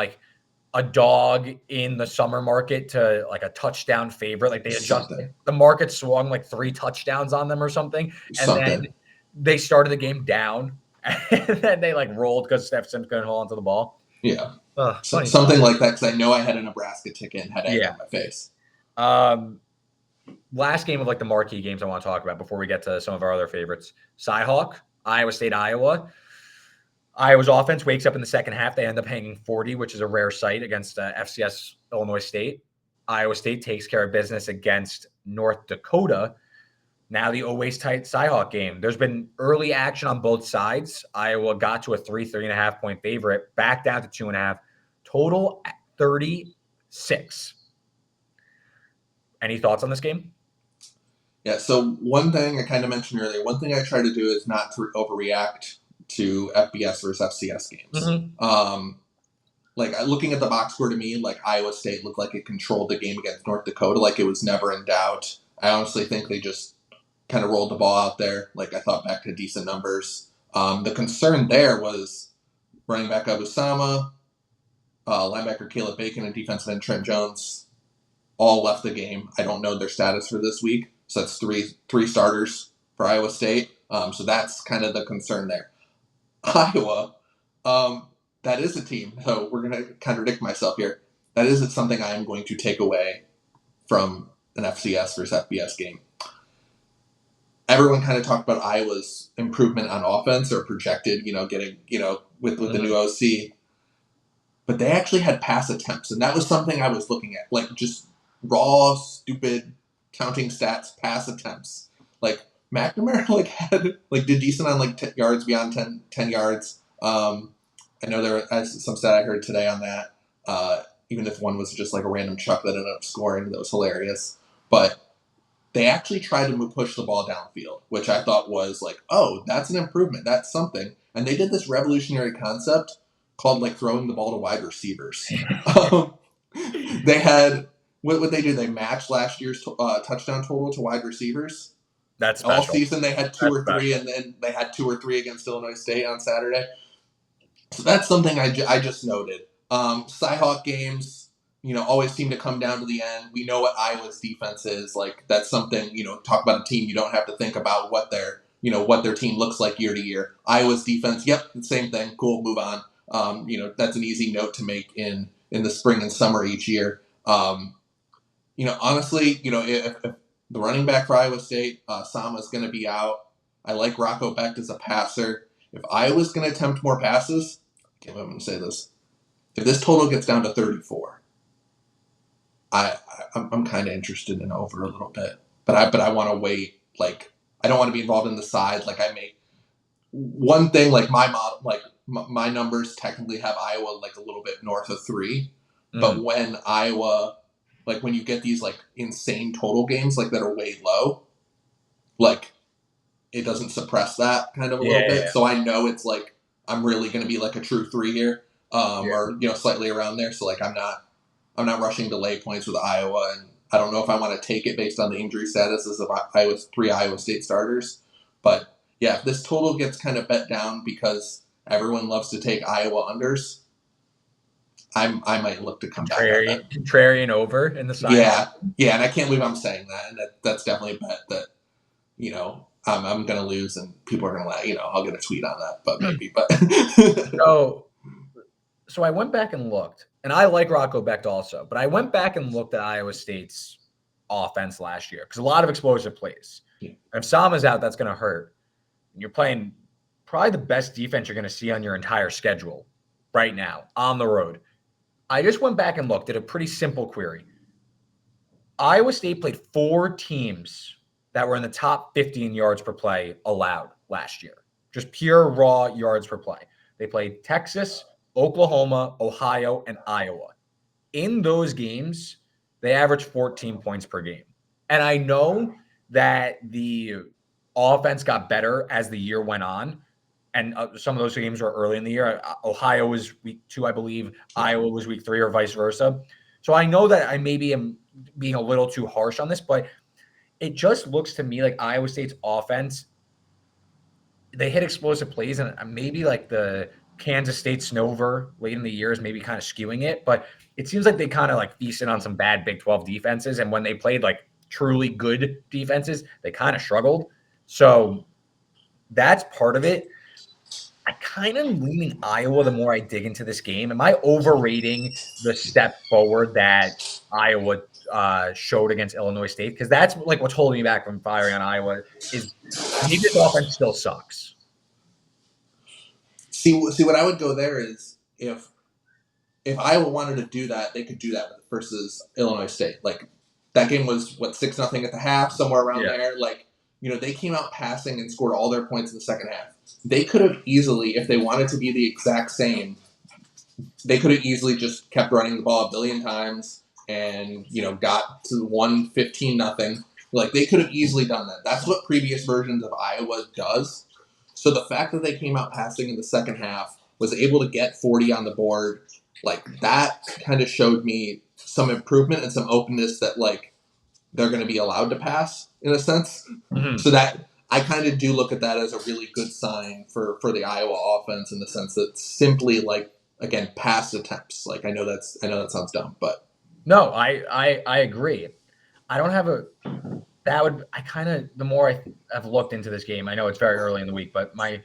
a dog in the summer market to a touchdown favorite. They adjusted. The market swung 3 touchdowns on them or something, and then they started the game down. And then they rolled because Steph Sims couldn't hold onto the ball. Yeah. Something like that, because I know I had a Nebraska ticket and had egg on my face. Last game of the marquee games I want to talk about before we get to some of our other favorites. Cyhawk, Iowa State, Iowa. Iowa's offense wakes up in the second half. They end up hanging 40, which is a rare sight against FCS Illinois State. Iowa State takes care of business against North Dakota. Now the always tight Cyhawk game. There's been early action on both sides. Iowa got to a 3.5 point favorite, back down to 2.5. Total at 36. Any thoughts on this game? Yeah, so one thing I kind of mentioned earlier, one thing I try to do is not to overreact to FBS versus FCS games. Mm-hmm. Looking at the box score, to me, Iowa State looked like it controlled the game against North Dakota, it was never in doubt. I honestly think they just kind of rolled the ball out there. I thought back to decent numbers. The concern there was running back Usama, linebacker Caleb Bacon, and defensive end Trent Jones all left the game. I don't know their status for this week. So that's three starters for Iowa State. So that's kind of the concern there. Iowa, that is a team. So we're going to contradict myself here. That isn't something I am going to take away from an FCS versus FBS game. Everyone kind of talked about Iowa's improvement on offense or projected, getting, with the new OC. But they actually had pass attempts. And that was something I was looking at. Just raw, stupid counting stats, pass attempts. McNamara, did decent on, 10 yards beyond 10 yards. I know there was some stat I heard today on that. Even if one was just a random chuck that ended up scoring, that was hilarious. But they actually tried to push the ball downfield, which I thought was oh, that's an improvement. That's something. And they did this revolutionary concept called throwing the ball to wide receivers. They had, what would they do? They matched last year's touchdown total to wide receivers. That's special. All season they had 2 or 3, and then they had 2 or 3 against Illinois State on Saturday. So that's something I just noted. Cyhawk games, always seem to come down to the end. We know what Iowa's defense is. That's something, talk about a team. You don't have to think about what their team looks like year to year. Iowa's defense, yep, same thing. Cool, move on. That's an easy note to make in the spring and summer each year. Honestly, if the running back for Iowa State, Sama's going to be out. I like Rocco Becht as a passer. If Iowa's going to attempt more passes, I'm going to say this. If this total gets down to 34, I'm kind of interested in over a little bit. But I want to wait. I don't want to be involved in the sides. I make one thing, my model, my numbers technically have Iowa a little bit north of 3. Mm. But when Iowa, when you get these insane total games that are way low, it doesn't suppress that kind of a little bit. Yeah. So I know it's I'm really going to be a true 3 here, or slightly around there. So I'm not rushing to lay points with Iowa, and I don't know if I want to take it based on the injury statuses of Iowa's 3 Iowa State starters. But yeah, if this total gets kind of bet down because everyone loves to take Iowa unders, I might look to come back on that. Contrarian over in the side. Yeah, and I can't believe I'm saying that, and that's definitely a bet that I'm going to lose and people are going to I'll get a tweet on that, but maybe. But So I went back and looked, and I like Rocco Becht also, but I went back and looked at Iowa State's offense last year because a lot of explosive plays. Yeah. If Sama's out, that's going to hurt. And you're playing probably the best defense you're going to see on your entire schedule right now on the road. I just went back and looked at a pretty simple query. Iowa State played 4 teams that were in the top 50 in yards per play allowed last year. Just pure raw yards per play. They played Texas, Oklahoma, Ohio, and Iowa. In those games, they averaged 14 points per game. And I know that the offense got better as the year went on. And some of those games were early in the year. Ohio was week 2, I believe. Iowa was week 3 or vice versa. So I know that I maybe am being a little too harsh on this, but it just looks to me like Iowa State's offense, they hit explosive plays, and maybe like the Kansas State Snover late in the year is maybe kind of skewing it, but it seems like they kind of like feasted on some bad Big 12 defenses, and when they played like truly good defenses, they kind of struggled. So that's part of it. I kind of leaning Iowa the more I dig into this game. Am I overrating the step forward that Iowa showed against Illinois State? Because that's like what's holding me back from firing on Iowa is maybe this offense still sucks. See, what I would go there is if Iowa wanted to do that, they could do that versus Illinois State. Like that game was 6-0 at the half, somewhere around there. Like they came out passing and scored all their points in the second half. They could have easily, if they wanted to be the exact same, they could have easily just kept running the ball a billion times and got to 15-0. Like they could have easily done that. That's what previous versions of Iowa does. So the fact that they came out passing in the second half, was able to get 40 on the board, like that kind of showed me some improvement and some openness that like they're going to be allowed to pass in a sense. Mm-hmm. So that I kind of do look at that as a really good sign for the Iowa offense in the sense that simply like, again, pass attempts. Like I know that sounds dumb, but no, I agree. I don't have the more I have looked into this game, I know it's very early in the week, but my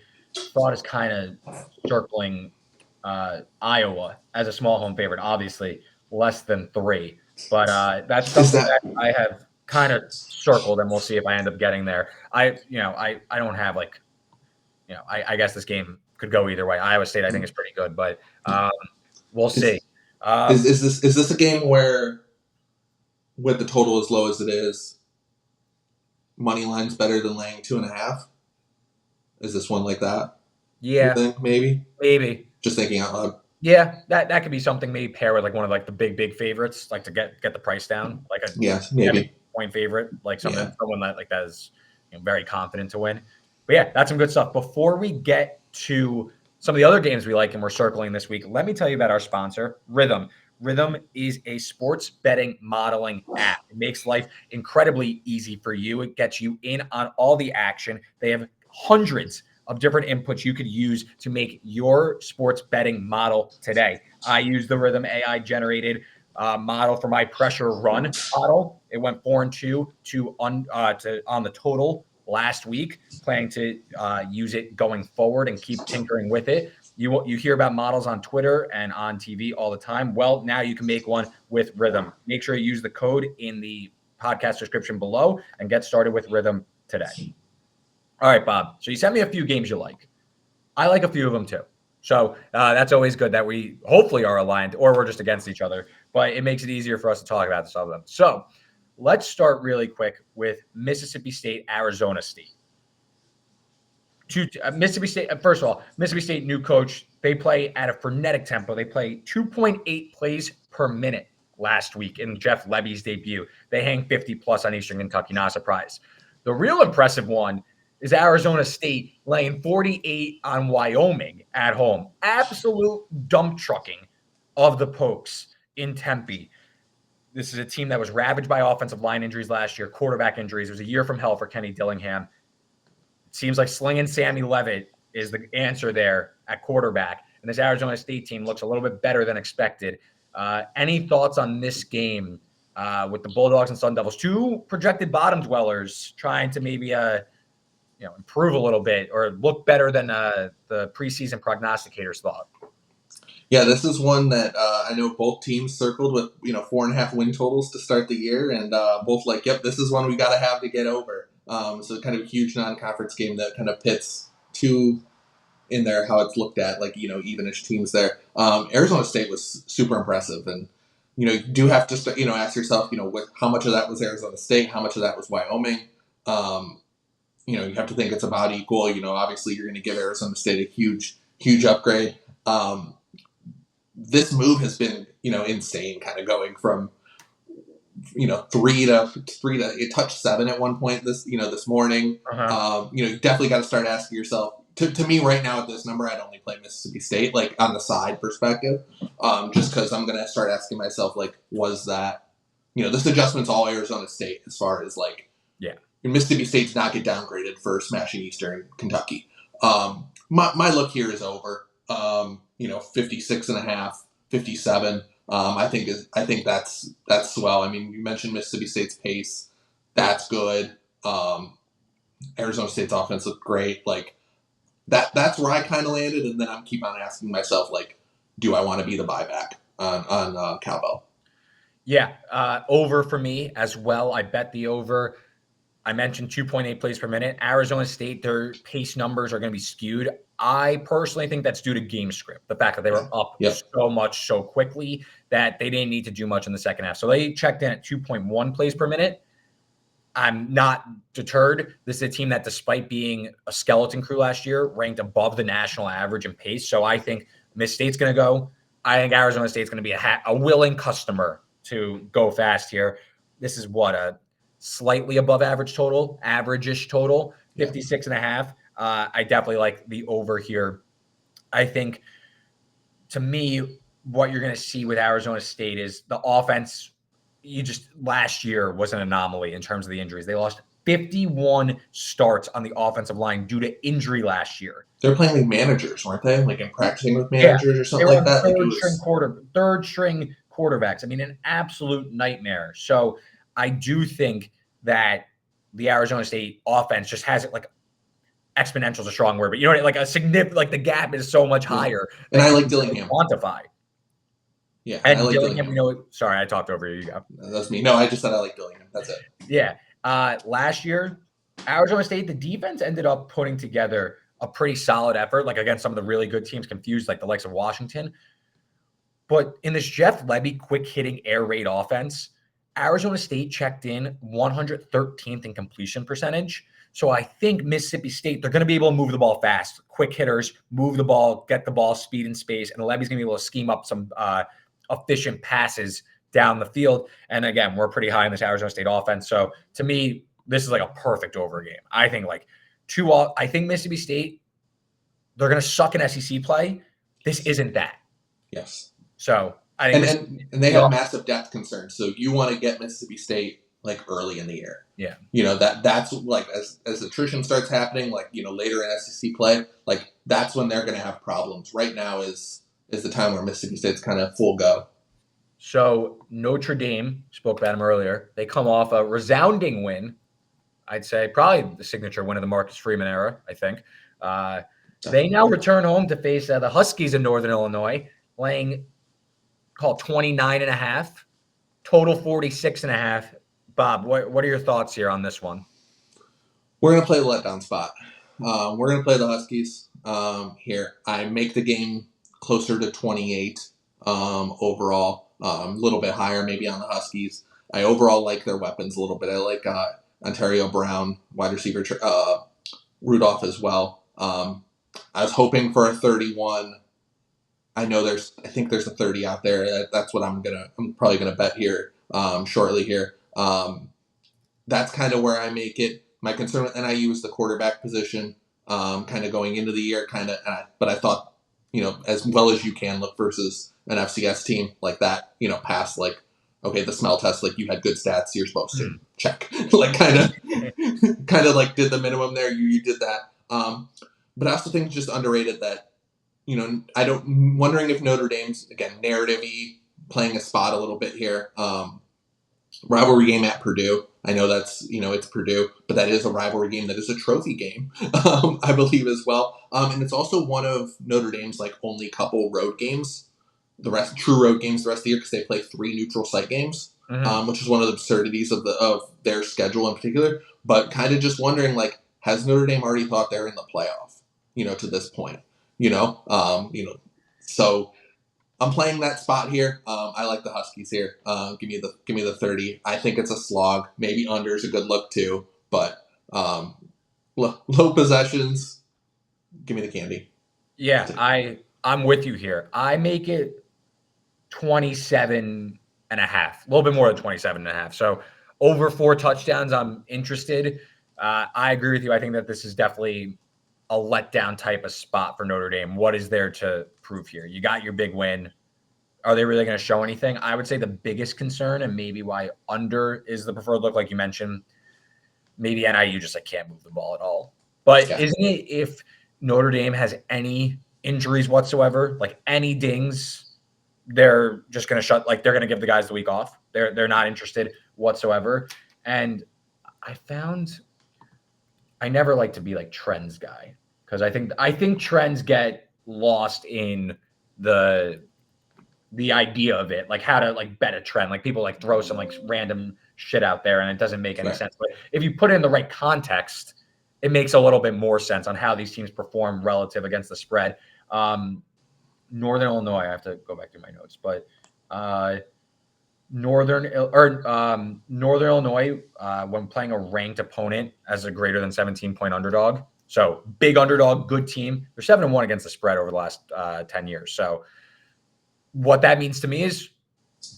thought is kind of circling Iowa as a small home favorite, obviously less than 3, but that's something that I have kind of circled, and we'll see if I end up getting there. I don't have I guess this game could go either way. Iowa State I think is pretty good, but we'll see. Is this a game where with the total as low as it is, money line's better than laying 2.5? Is this one like that? Yeah, you think, maybe. Just thinking out loud. Yeah, that could be something. Maybe pair with like one of like the big favorites, like to get the price down, like maybe point favorite, like someone that like that is very confident to win. But yeah, that's some good stuff. Before we get to some of the other games we like and we're circling this week, let me tell you about our sponsor, Rithmm. Rithmm is a sports betting modeling app. It makes life incredibly easy for you. It gets you in on all the action. They have hundreds of different inputs you could use to make your sports betting model today. I use the Rithmm AI generated model for my pressure run model. It went 4-2 on the total last week. Planning to use it going forward and keep tinkering with it. You hear about models on Twitter and on TV all the time. Well, now you can make one with Rithmm. Make sure you use the code in the podcast description below and get started with Rithmm today. All right, Bob. So you sent me a few games you like. I like a few of them too. So that's always good that we hopefully are aligned or we're just against each other. But it makes it easier for us to talk about some of them. So let's start really quick with Mississippi State, Arizona State. Mississippi State, first of all, Mississippi State new coach. They play at a frenetic tempo. They play 2.8 plays per minute last week in Jeff Levy's debut. They hang 50+ on Eastern Kentucky, not a surprise. The real impressive one is Arizona State laying 48 on Wyoming at home. Absolute dump trucking of the Pokes in Tempe. This is a team that was ravaged by offensive line injuries last year, quarterback injuries. It was a year from hell for Kenny Dillingham. It seems like slinging Sammy Levitt is the answer there at quarterback. And this Arizona State team looks a little bit better than expected. Any thoughts on this game with the Bulldogs and Sun Devils? Two projected bottom dwellers trying to maybe improve a little bit or look better than the preseason prognosticators thought. Yeah, this is one that I know both teams circled with 4.5 win totals to start the year, and both like, yep, this is one we got to have to get over. So kind of a huge non-conference game that kind of pits two in there, how it's looked at, like evenish teams there. Arizona State was super impressive, and you do have to start, ask yourself, how much of that was Arizona State, how much of that was Wyoming. You have to think it's about equal. Obviously you're going to give Arizona State a huge upgrade. This move has been, insane, kind of going from, 3 to it touched 7 at one point this morning. You definitely got to start asking yourself, to me right now at this number, I'd only play Mississippi State, like on the side perspective, just because I'm going to start asking myself, like, was that, this adjustment's all Arizona State as far as like, Mississippi State did not get downgraded for smashing Eastern Kentucky. My look here is over. 56.5, 57. I think that's swell. I mean, you mentioned Mississippi State's pace. That's good. Arizona State's offense looked great. Like that's where I kind of landed, and then I'm keep on asking myself, like, do I want to be the buyback on Cowbell? Yeah, over for me as well. I bet the over. I mentioned 2.8 plays per minute. Arizona State, their pace numbers are going to be skewed. I personally think that's due to game script. The fact that they were up so much so quickly that they didn't need to do much in the second half. So they checked in at 2.1 plays per minute. I'm not deterred. This is a team that, despite being a skeleton crew last year, ranked above the national average in pace. So I think Miss State's going to go. I think Arizona State's going to be a willing customer to go fast here. This is a slightly above average total, average-ish total, 56.5. I definitely like the over here. I think, to me, what you're going to see with Arizona State is the offense. Last year was an anomaly in terms of the injuries. They lost 51 starts on the offensive line due to injury last year. They're playing like managers, weren't they? Like in practicing with managers or something like that. Third string quarterbacks. I mean, an absolute nightmare. So I do think that the Arizona State offense just has it, like, exponential is a strong word, but like a significant, like the gap is so much higher. And I like Dillingham. Quantify. Yeah, and I like Dillingham. Sorry, I talked over you. You go. That's me. No, I just said I like Dillingham. That's it. Yeah. Last year, Arizona State, the defense ended up putting together a pretty solid effort, like against some of the really good teams, confused, like the likes of Washington. But in this Jeff Lebby quick hitting air raid offense, Arizona State checked in 113th in completion percentage. So I think Mississippi State, they're going to be able to move the ball fast. Quick hitters, move the ball, get the ball speed and space, and Lebby's going to be able to scheme up some efficient passes down the field. And again, we're pretty high in this Arizona State offense. So to me, this is like a perfect over game. I think I think Mississippi State, they're going to suck in SEC play. This isn't that. Yes. So I think and they have massive depth concerns. So you want to get Mississippi State like early in the year. Yeah. That's like as attrition starts happening, like, later in SEC play, like that's when they're going to have problems. Right now is the time where Mississippi State's kind of full go. So Notre Dame, spoke about them earlier. They come off a resounding win. I'd say probably the signature win of the Marcus Freeman era, I think. They now return home to face the Huskies in Northern Illinois, laying 29.5, total 46.5. Bob, what are your thoughts here on this one? We're going to play the letdown spot. We're going to play the Huskies here. I make the game closer to 28 overall, a little bit higher maybe on the Huskies. I overall like their weapons a little bit. I like Ontario Brown, wide receiver, Rudolph as well. I was hoping for a 31. I think there's a 30 out there. That's what I'm probably gonna bet here shortly here. That's kind of where I make it. My concern with NIU is the quarterback position, kind of going into the year, but I thought, as well as you can look versus an FCS team like that, past like, okay, the smell test, like you had good stats, you're supposed to check, like kind of like did the minimum there. You did that. But I also think it's just underrated that, wondering if Notre Dame's, again, narrative-y, playing a spot a little bit here. Rivalry game at Purdue. I know that's, it's Purdue, but that is a rivalry game. That is a trophy game, I believe as well. And it's also one of Notre Dame's like only couple road games, true road games the rest of the year, because they play 3 neutral site games, which is one of the absurdities of their schedule in particular. But kind of just wondering, like, has Notre Dame already thought they're in the playoff, to this point, so I'm playing that spot here. I like the Huskies here. Give me the 30. I think it's a slog. Maybe under is a good look too, but low possessions. Give me the candy. Yeah, I'm with you here. I make it 27 and a half, a little bit more than 27 and a half. So over 4 touchdowns, I'm interested. I agree with you. I think that this is definitely a letdown type of spot for Notre Dame. What is there to prove here? You got your big win. Are they really going to show anything? I would say the biggest concern, and maybe why under is the preferred look, like you mentioned, maybe NIU just like can't move the ball at all. But isn't it if Notre Dame has any injuries whatsoever, like any dings, they're just going to they're going to give the guys the week off. They're not interested whatsoever. And I never like to be like trends guy, because I think trends get lost in the idea of it, like how to like bet a trend. Like people like throw some like random shit out there and it doesn't make any sense. But if you put it in the right context, it makes a little bit more sense on how these teams perform relative against the spread. Northern Illinois, I have to go back through my notes, but Northern Illinois, when playing a ranked opponent as a greater than 17-point underdog. So big underdog, good team. They're 7-1 against the spread over the last 10 years. So what that means to me is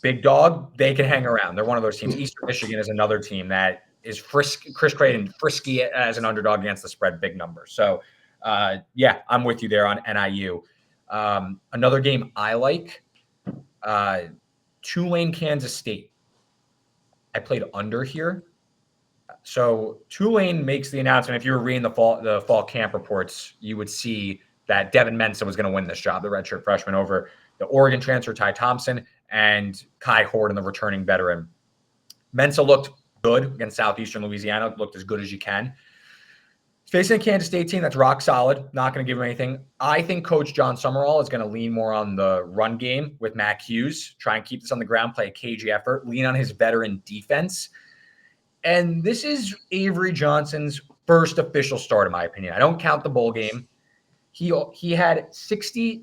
big dog, they can hang around. They're one of those teams. Eastern Michigan is another team that is Chris Creighton frisky as an underdog against the spread, big numbers. So yeah, I'm with you there on NIU. Another game I like, Tulane, Kansas State. I played under here. So Tulane makes the announcement. If you were reading the fall camp reports, you would see that Devin Mensa was going to win this job, the redshirt freshman, over the Oregon transfer Ty Thompson and Kai Horton, the returning veteran. Mensa looked good against Southeastern Louisiana, looked as good as you can. Facing a Kansas State team that's rock solid, not going to give him anything. I think Coach John Summerall is going to lean more on the run game with Matt Hughes, try and keep this on the ground, play a cagey effort, lean on his veteran defense. And this is Avery Johnson's first official start, in my opinion. I don't count the bowl game. He had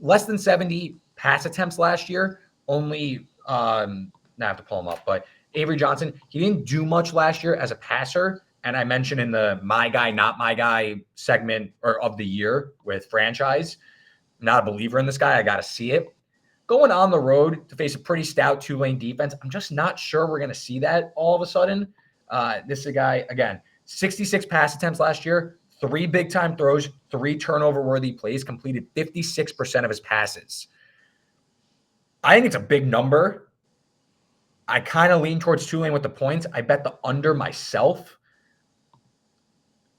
less than 70 pass attempts last year. Only, now I have to pull him up, but Avery Johnson, he didn't do much last year as a passer. And I mentioned in the My Guy, Not My Guy segment of the year with franchise, not a believer in this guy. I got to see it. Going on the road to face a pretty stout Tulane defense, I'm just not sure we're going to see that all of a sudden. This is a guy, again, 66 pass attempts last year, 3 big-time throws, 3 turnover-worthy plays, completed 56% of his passes. I think it's a big number. I kind of lean towards Tulane with the points. I bet the under myself.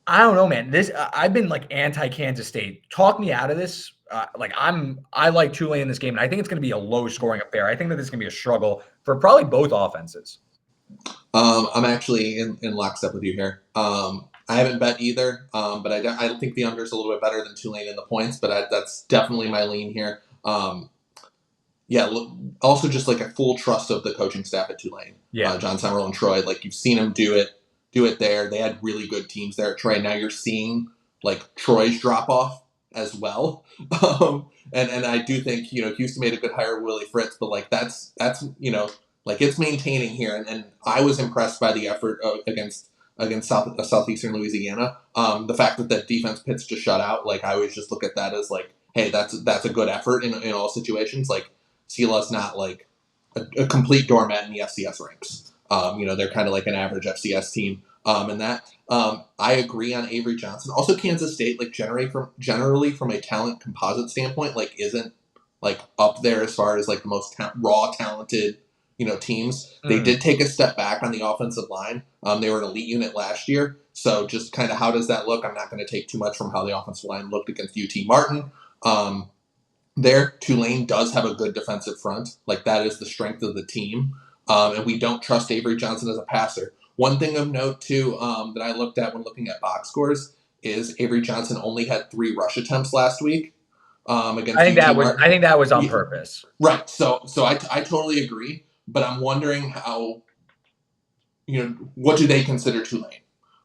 I don't know, man. I've been like anti-Kansas State. Talk me out of this. I like Tulane in this game, and I think it's going to be a low-scoring affair. I think that this is going to be a struggle for probably both offenses. I'm actually in lockstep with you here. I haven't bet either, but I think the under is a little bit better than Tulane in the points, but that's definitely my lean here. Also just like a full trust of the coaching staff at Tulane. Yeah, John Summerall and Troy, like you've seen them do it there. They had really good teams there at Troy. Now you're seeing like Troy's drop off as well. And I do think, Houston made a good hire with Willie Fritz, but like that's like it's maintaining here. And I was impressed by the effort against Southeastern Louisiana. The fact that that defense pitched a shutout, like I always just look at that as like, hey, that's a good effort in all situations. Like Sila's not like a complete doormat in the FCS ranks. They're kind of like an average FCS team. I agree on Avery Johnson. Also, Kansas State, like generally from a talent composite standpoint, like isn't like up there as far as like the most raw talented, teams. They did take a step back on the offensive line. They were an elite unit last year. So just kind of how does that look? I'm not going to take too much from how the offensive line looked against UT Martin. Tulane does have a good defensive front. Like that is the strength of the team. and we don't trust Avery Johnson as a passer. One thing of note, too, that I looked at when looking at box scores is Avery Johnson only had 3 rush attempts last week against I think UT I think that was on purpose. Right. So I totally agree, but I'm wondering how, what do they consider Tulane?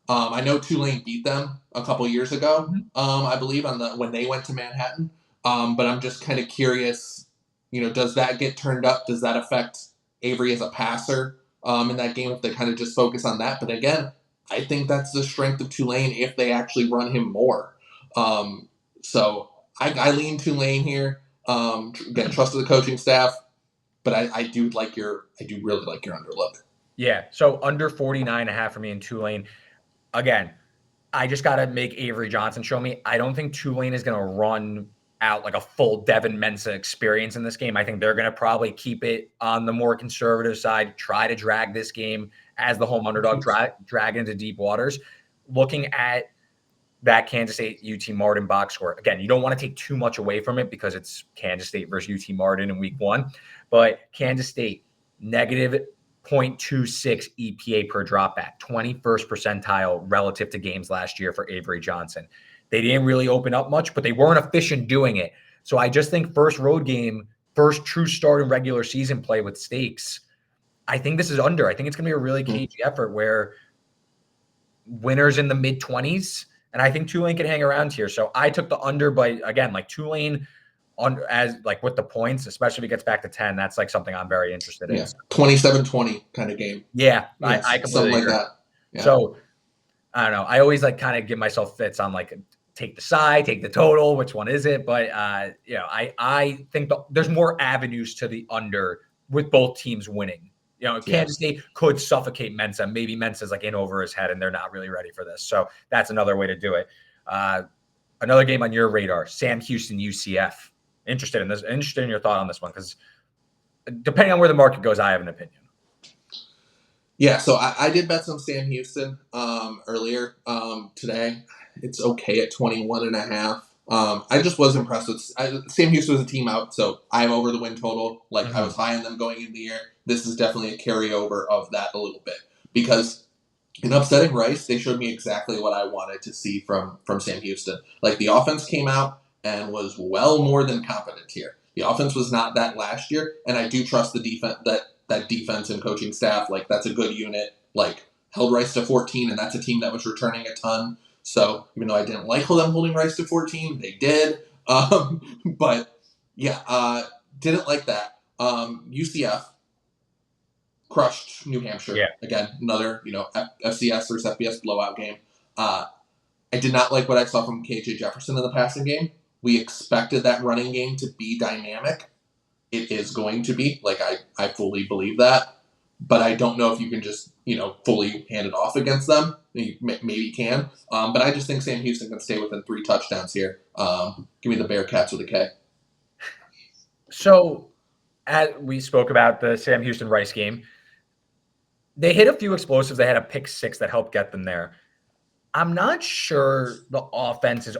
I know Tulane beat them a couple years ago, I believe, when they went to Manhattan. But I'm just kind of curious, does that get turned up? Does that affect Avery as a passer in that game if they kind of just focus on that? But again, I think that's the strength of Tulane if they actually run him more. So I lean Tulane here. Again, trust of the coaching staff, but I do really like your underlook. Yeah. So under 49.5 for me in Tulane. Again, I just got to make Avery Johnson show me. I don't think Tulane is going to run out like a full Devin Mensa experience in this game. I think they're going to probably keep it on the more conservative side, try to drag this game as the home underdog, drag into deep waters. Looking at that Kansas State UT Martin box score, again, you don't want to take too much away from it because it's Kansas State versus UT Martin in week 1. But Kansas State, negative 0.26 EPA per dropback, 21st percentile relative to games last year for Avery Johnson. They didn't really open up much, but they weren't efficient doing it. So I just think first road game, first true start in regular season play with stakes, I think this is under. I think it's going to be a really cagey effort where winners in the mid-20s, and I think Tulane can hang around here. So I took the under, but again, like Tulane on as like with the points, especially if it gets back to 10, that's like something I'm very interested in. Yeah, 27-20 kind of game. Yeah, I completely something like agree. that. Yeah. So I don't know. I always like kind of give myself fits on like take the side, take the total, which one is it? But I think there's more avenues to the under with both teams winning. Kansas State could suffocate Mensa. Maybe Mensa's like in over his head and they're not really ready for this. So that's another way to do it. Another game on your radar, Sam Houston UCF. Interested in your thought on this one, because depending on where the market goes, I have an opinion. Yeah, so I did bet some Sam Houston earlier today. It's okay at 21.5. I just was impressed with Sam Houston was a team out, so I'm over the win total. I was high on them going into the year. This is definitely a carryover of that a little bit, because in upsetting Rice, they showed me exactly what I wanted to see from Sam Houston. The offense came out and was well more than competent here. The offense was not that last year, and I do trust the defense that defense and coaching staff. That's a good unit. Held Rice to 14, and that's a team that was returning a ton. So even though I didn't like them holding Rice to 14, they did. But yeah, didn't like that. UCF crushed New Hampshire. Yeah. Again, another FCS versus FBS blowout game. I did not like what I saw from KJ Jefferson in the passing game. We expected that running game to be dynamic. It is going to be. I fully believe that. But I don't know if you can just, fully hand it off against them. Maybe you can. But I just think Sam Houston can stay within 3 touchdowns here. Give me the Bearcats with a K. So, as we spoke about the Sam Houston-Rice game, they hit a few explosives. They had a pick 6 that helped get them there. I'm not sure the offense is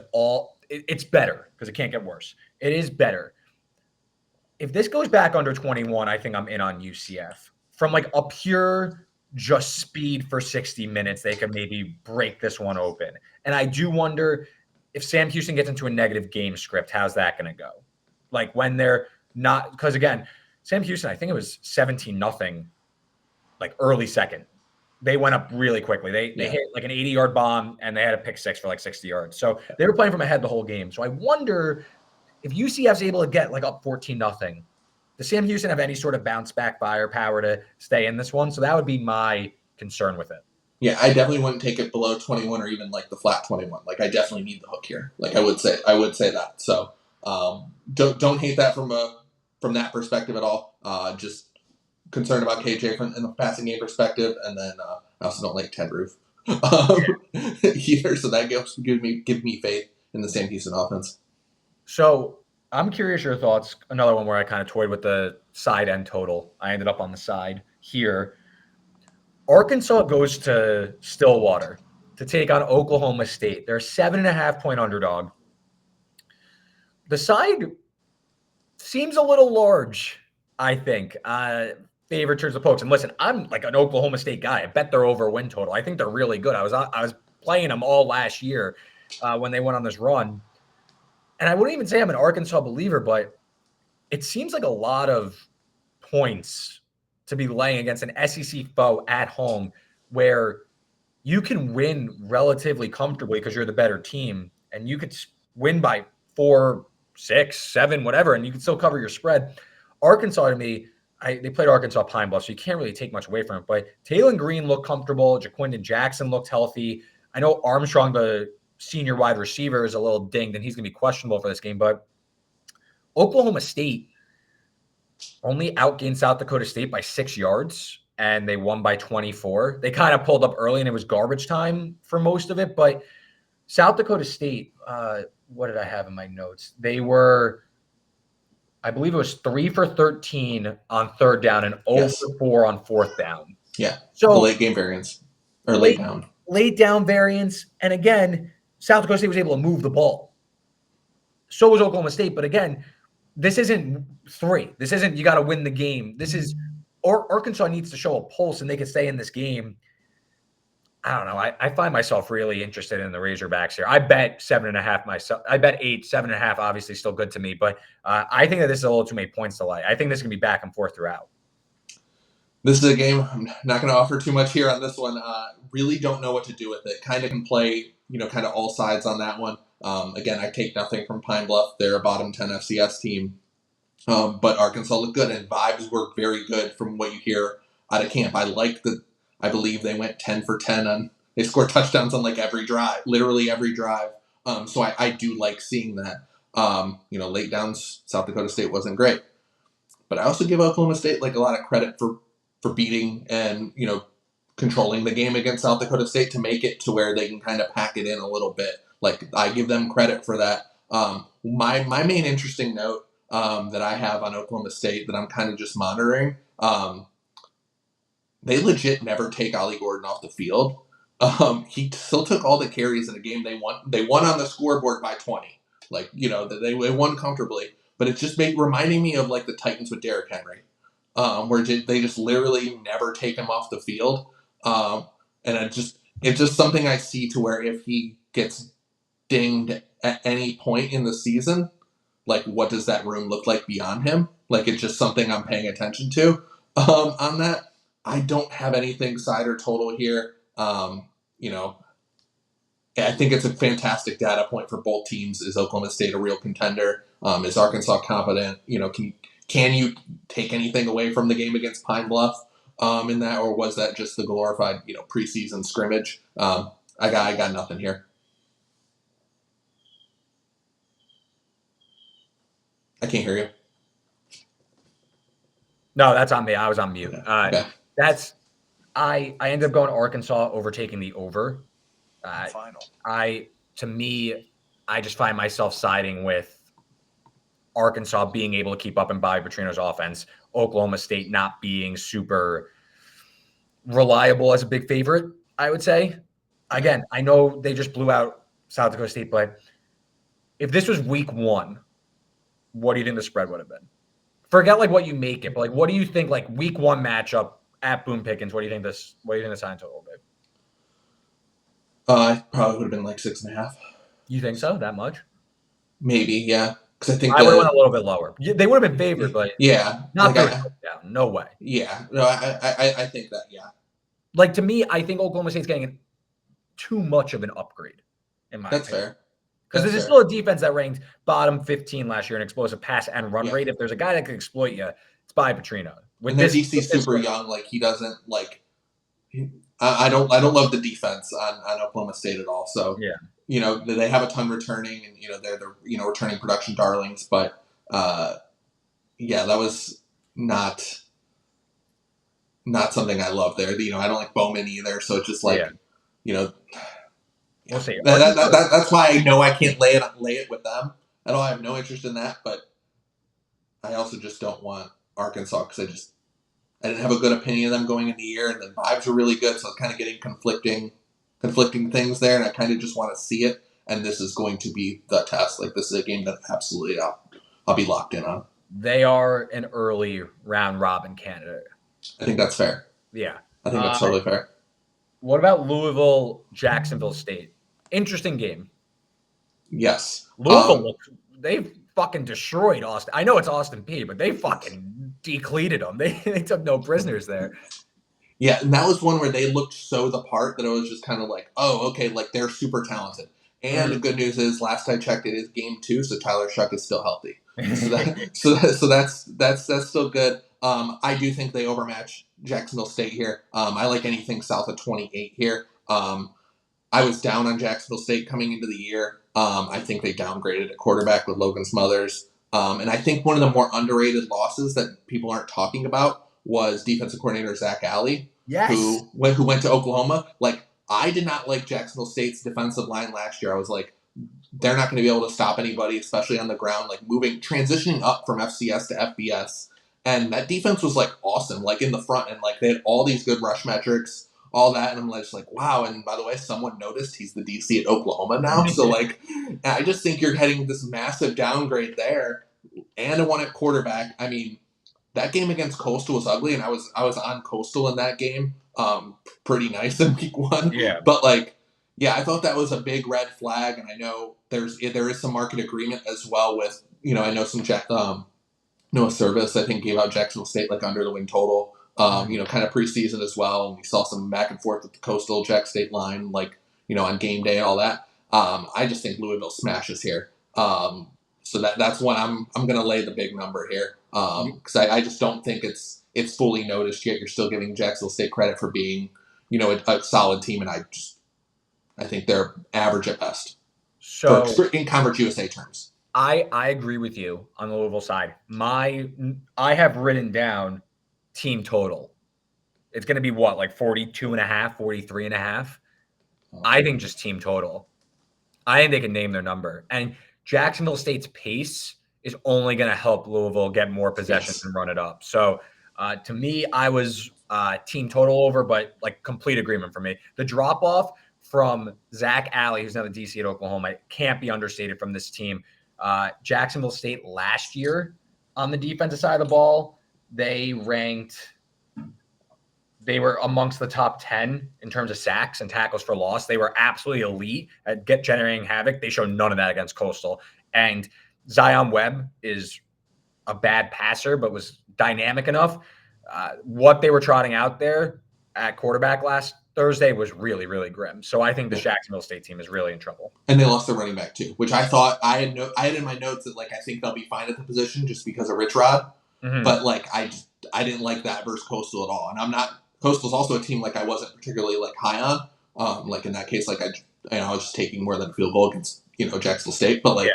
it's better because it can't get worse. It is better. If this goes back under 21, I think I'm in on UCF. From a pure just speed for 60 minutes, they could maybe break this one open. And I do wonder if Sam Houston gets into a negative game script, how's that going to go? When they're not, because again, Sam Houston, I think it was 17-0, early second. They went up really quickly. They hit an 80-yard bomb, and they had a pick 6 for 60 yards. So they were playing from ahead the whole game. So I wonder if UCF's able to get up 14-0. Does Sam Houston have any sort of bounce back firepower to stay in this one? So that would be my concern with it. Yeah, I definitely wouldn't take it below 21 or even the flat 21. I definitely need the hook here. I would say that. So don't hate that from that perspective at all. Just concerned about KJ in the passing game perspective, and then I also don't like Ted Roof either. So that give me faith in the Sam Houston offense. So I'm curious your thoughts. Another one where I kind of toyed with the side end total. I ended up on the side here. Arkansas goes to Stillwater to take on Oklahoma State. They're a 7.5-point underdog. The side seems a little large, I think. favorite towards the Pokes. And listen, I'm like an Oklahoma State guy. I bet they're over win total. I think they're really good. I was playing them all last year when they went on this run. And I wouldn't even say I'm an Arkansas believer, but it seems like a lot of points to be laying against an SEC foe at home where you can win relatively comfortably because you're the better team, and you could win by 4, 6, 7, whatever, and you can still cover your spread. Arkansas, to me, they played Arkansas Pine Bluff, so you can't really take much away from it. But Taylor Green looked comfortable. Jaquindon Jackson looked healthy. I know Armstrong, the senior wide receiver, is a little dinged, and he's going to be questionable for this game. But Oklahoma State only outgained South Dakota State by 6 yards, and they won by 24. They kind of pulled up early, and it was garbage time for most of it. But South Dakota State, what did I have in my notes? They were, I believe it was 3 for 13 on third down and 0 for 4 on fourth down. Yeah. So the late game variance or late down. Late down variance. And again, South Dakota State was able to move the ball. So was Oklahoma State. But again, this isn't 3. This isn't you got to win the game. This is Arkansas needs to show a pulse and they can stay in this game. I don't know. I find myself really interested in the Razorbacks here. I bet 7.5 myself. I bet 8, 7.5. Obviously, still good to me, but I think that this is a little too many points to lay. I think this is gonna be back and forth throughout. This is a game. I'm not going to offer too much here on this one. Really don't know what to do with it. Kind of can play, kind of all sides on that one. Again, I take nothing from Pine Bluff. They're a bottom 10 FCS team, but Arkansas looked good and vibes were very good from what you hear out of camp. I believe they went 10 for 10 they scored touchdowns on like every drive, literally every drive. So I do like seeing that. Late downs, South Dakota State wasn't great, but I also give Oklahoma State like a lot of credit for beating and, controlling the game against South Dakota State to make it to where they can kind of pack it in a little bit. Like I give them credit for that. My main interesting note that I have on Oklahoma State that I'm kind of just monitoring, they legit never take Ollie Gordon off the field. He still took all the carries in a game they won. They won on the scoreboard by 20. They won comfortably. But it's just reminding me of like the Titans with Derrick Henry, where they just literally never take him off the field. And it's just something I see to where if he gets dinged at any point in the season, like what does that room look like beyond him? Like it's just something I'm paying attention to on that. I don't have anything side or total here. I think it's a fantastic data point for both teams. Is Oklahoma State a real contender? Is Arkansas competent? Can you take anything away from the game against Pine Bluff in that, or was that just the glorified preseason scrimmage? I got nothing here. I can't hear you. No, that's on me. I was on mute. Okay. I ended up going Arkansas overtaking the over. Final. I just find myself siding with Arkansas being able to keep up in Bobby Petrino's offense. Oklahoma State not being super reliable as a big favorite, I would say. Again, I know they just blew out South Dakota State, but if this was week 1, what do you think the spread would have been? Forget like what you make it, but like what do you think like week 1 matchup at Boone Pickens? What do you think the sign total will be? Probably would have been like 6.5. You think so? That much? Maybe, yeah. Because I think I would have went a little bit lower. They would have been favored, but yeah, not down. No way. Yeah, no, I think that, yeah. Like to me, I think Oklahoma State's getting too much of an upgrade. In my That's opinion. fair. Because this is still a defense that ranked bottom 15 last year in explosive pass and run rate. If there's a guy that can exploit you, it's Bobby Petrino. And their DC's super young. Like he doesn't like. I don't love the defense on Oklahoma State at all. So yeah, they have a ton returning, and they're returning production darlings. But that was not something I love there. I don't like Bowman either. So it's just like we'll see. That's why I know I can't lay it with them at all. I have no interest in that, but I also just don't want Arkansas because I didn't have a good opinion of them going into the year, and the vibes were really good, so I was kind of getting conflicting things there, and I kind of just want to see it, and this is going to be the test. Like, this is a game that absolutely I'll be locked in on. They are an early round robin candidate I think that's fair. Yeah. I think that's totally fair. What about Louisville, Jacksonville State? Interesting game. Yes. Louisville, they fucking destroyed Austin. I know it's Austin P, but they fucking decleated them. They took no prisoners there. Yeah, and that was one where they looked so the part that it was just kind of like, oh, okay, like they're super talented. And the good news is, last I checked, it is game 2, so Tyler Shuck is still healthy. So that's still good. I do think they overmatch Jacksonville State here. I like anything south of 28 here. I was down on Jacksonville State coming into the year. I think they downgraded at quarterback with Logan Smothers. And I think one of the more underrated losses that people aren't talking about was defensive coordinator Zach Alley, who went to Oklahoma. Like, I did not like Jacksonville State's defensive line last year. I was like, they're not going to be able to stop anybody, especially on the ground, like transitioning up from FCS to FBS. And that defense was like awesome, like in the front, and like they had all these good rush metrics, all that. And I'm just like, wow. And by the way, someone noticed he's the DC at Oklahoma now. So like, I just think you're heading this massive downgrade there, and a one at quarterback. I mean, that game against Coastal was ugly, and I was on Coastal in that game. Pretty nice in week 1. Yeah. But like, yeah, I thought that was a big red flag, and I know there is some market agreement as well with, I know some Noah Service, I think, gave out Jacksonville State like under the win total, kind of preseason as well. And we saw some back and forth with the Coastal Jack State line, like, on game day and all that. I just think Louisville smashes here. So that's one I'm going to lay the big number here, because I just don't think it's fully noticed yet. You're still giving Jacksonville State credit for being, a solid team, and I think they're average at best. So in Conference USA terms. I agree with you on the Louisville side. I have written down team total. It's going to be what, like 42.5, 43.5? I think just team total. I think they can name their number. And Jacksonville State's pace is only going to help Louisville get more possessions and run it up. So to me, I was team total over, but like complete agreement for me. The drop off from Zach Alley, who's now the DC at Oklahoma, can't be understated from this team. Jacksonville State last year on the defensive side of the ball, they were amongst the top 10 in terms of sacks and tackles for loss. They were absolutely elite at generating havoc. They showed none of that against Coastal. And Zion Webb is a bad passer, but was dynamic enough. What they were trotting out there at quarterback last Thursday was really, really grim. So I think the Jacksonville State team is really in trouble. And they lost their running back too, which I thought I had in my notes that like I think they'll be fine at the position just because of Rich Rod. Mm-hmm. But like I didn't like that versus Coastal at all. And I'm not. Coastal's also a team like I wasn't particularly like high on. Like in that case, like I was just taking more than a field goal against Jacksonville State. But like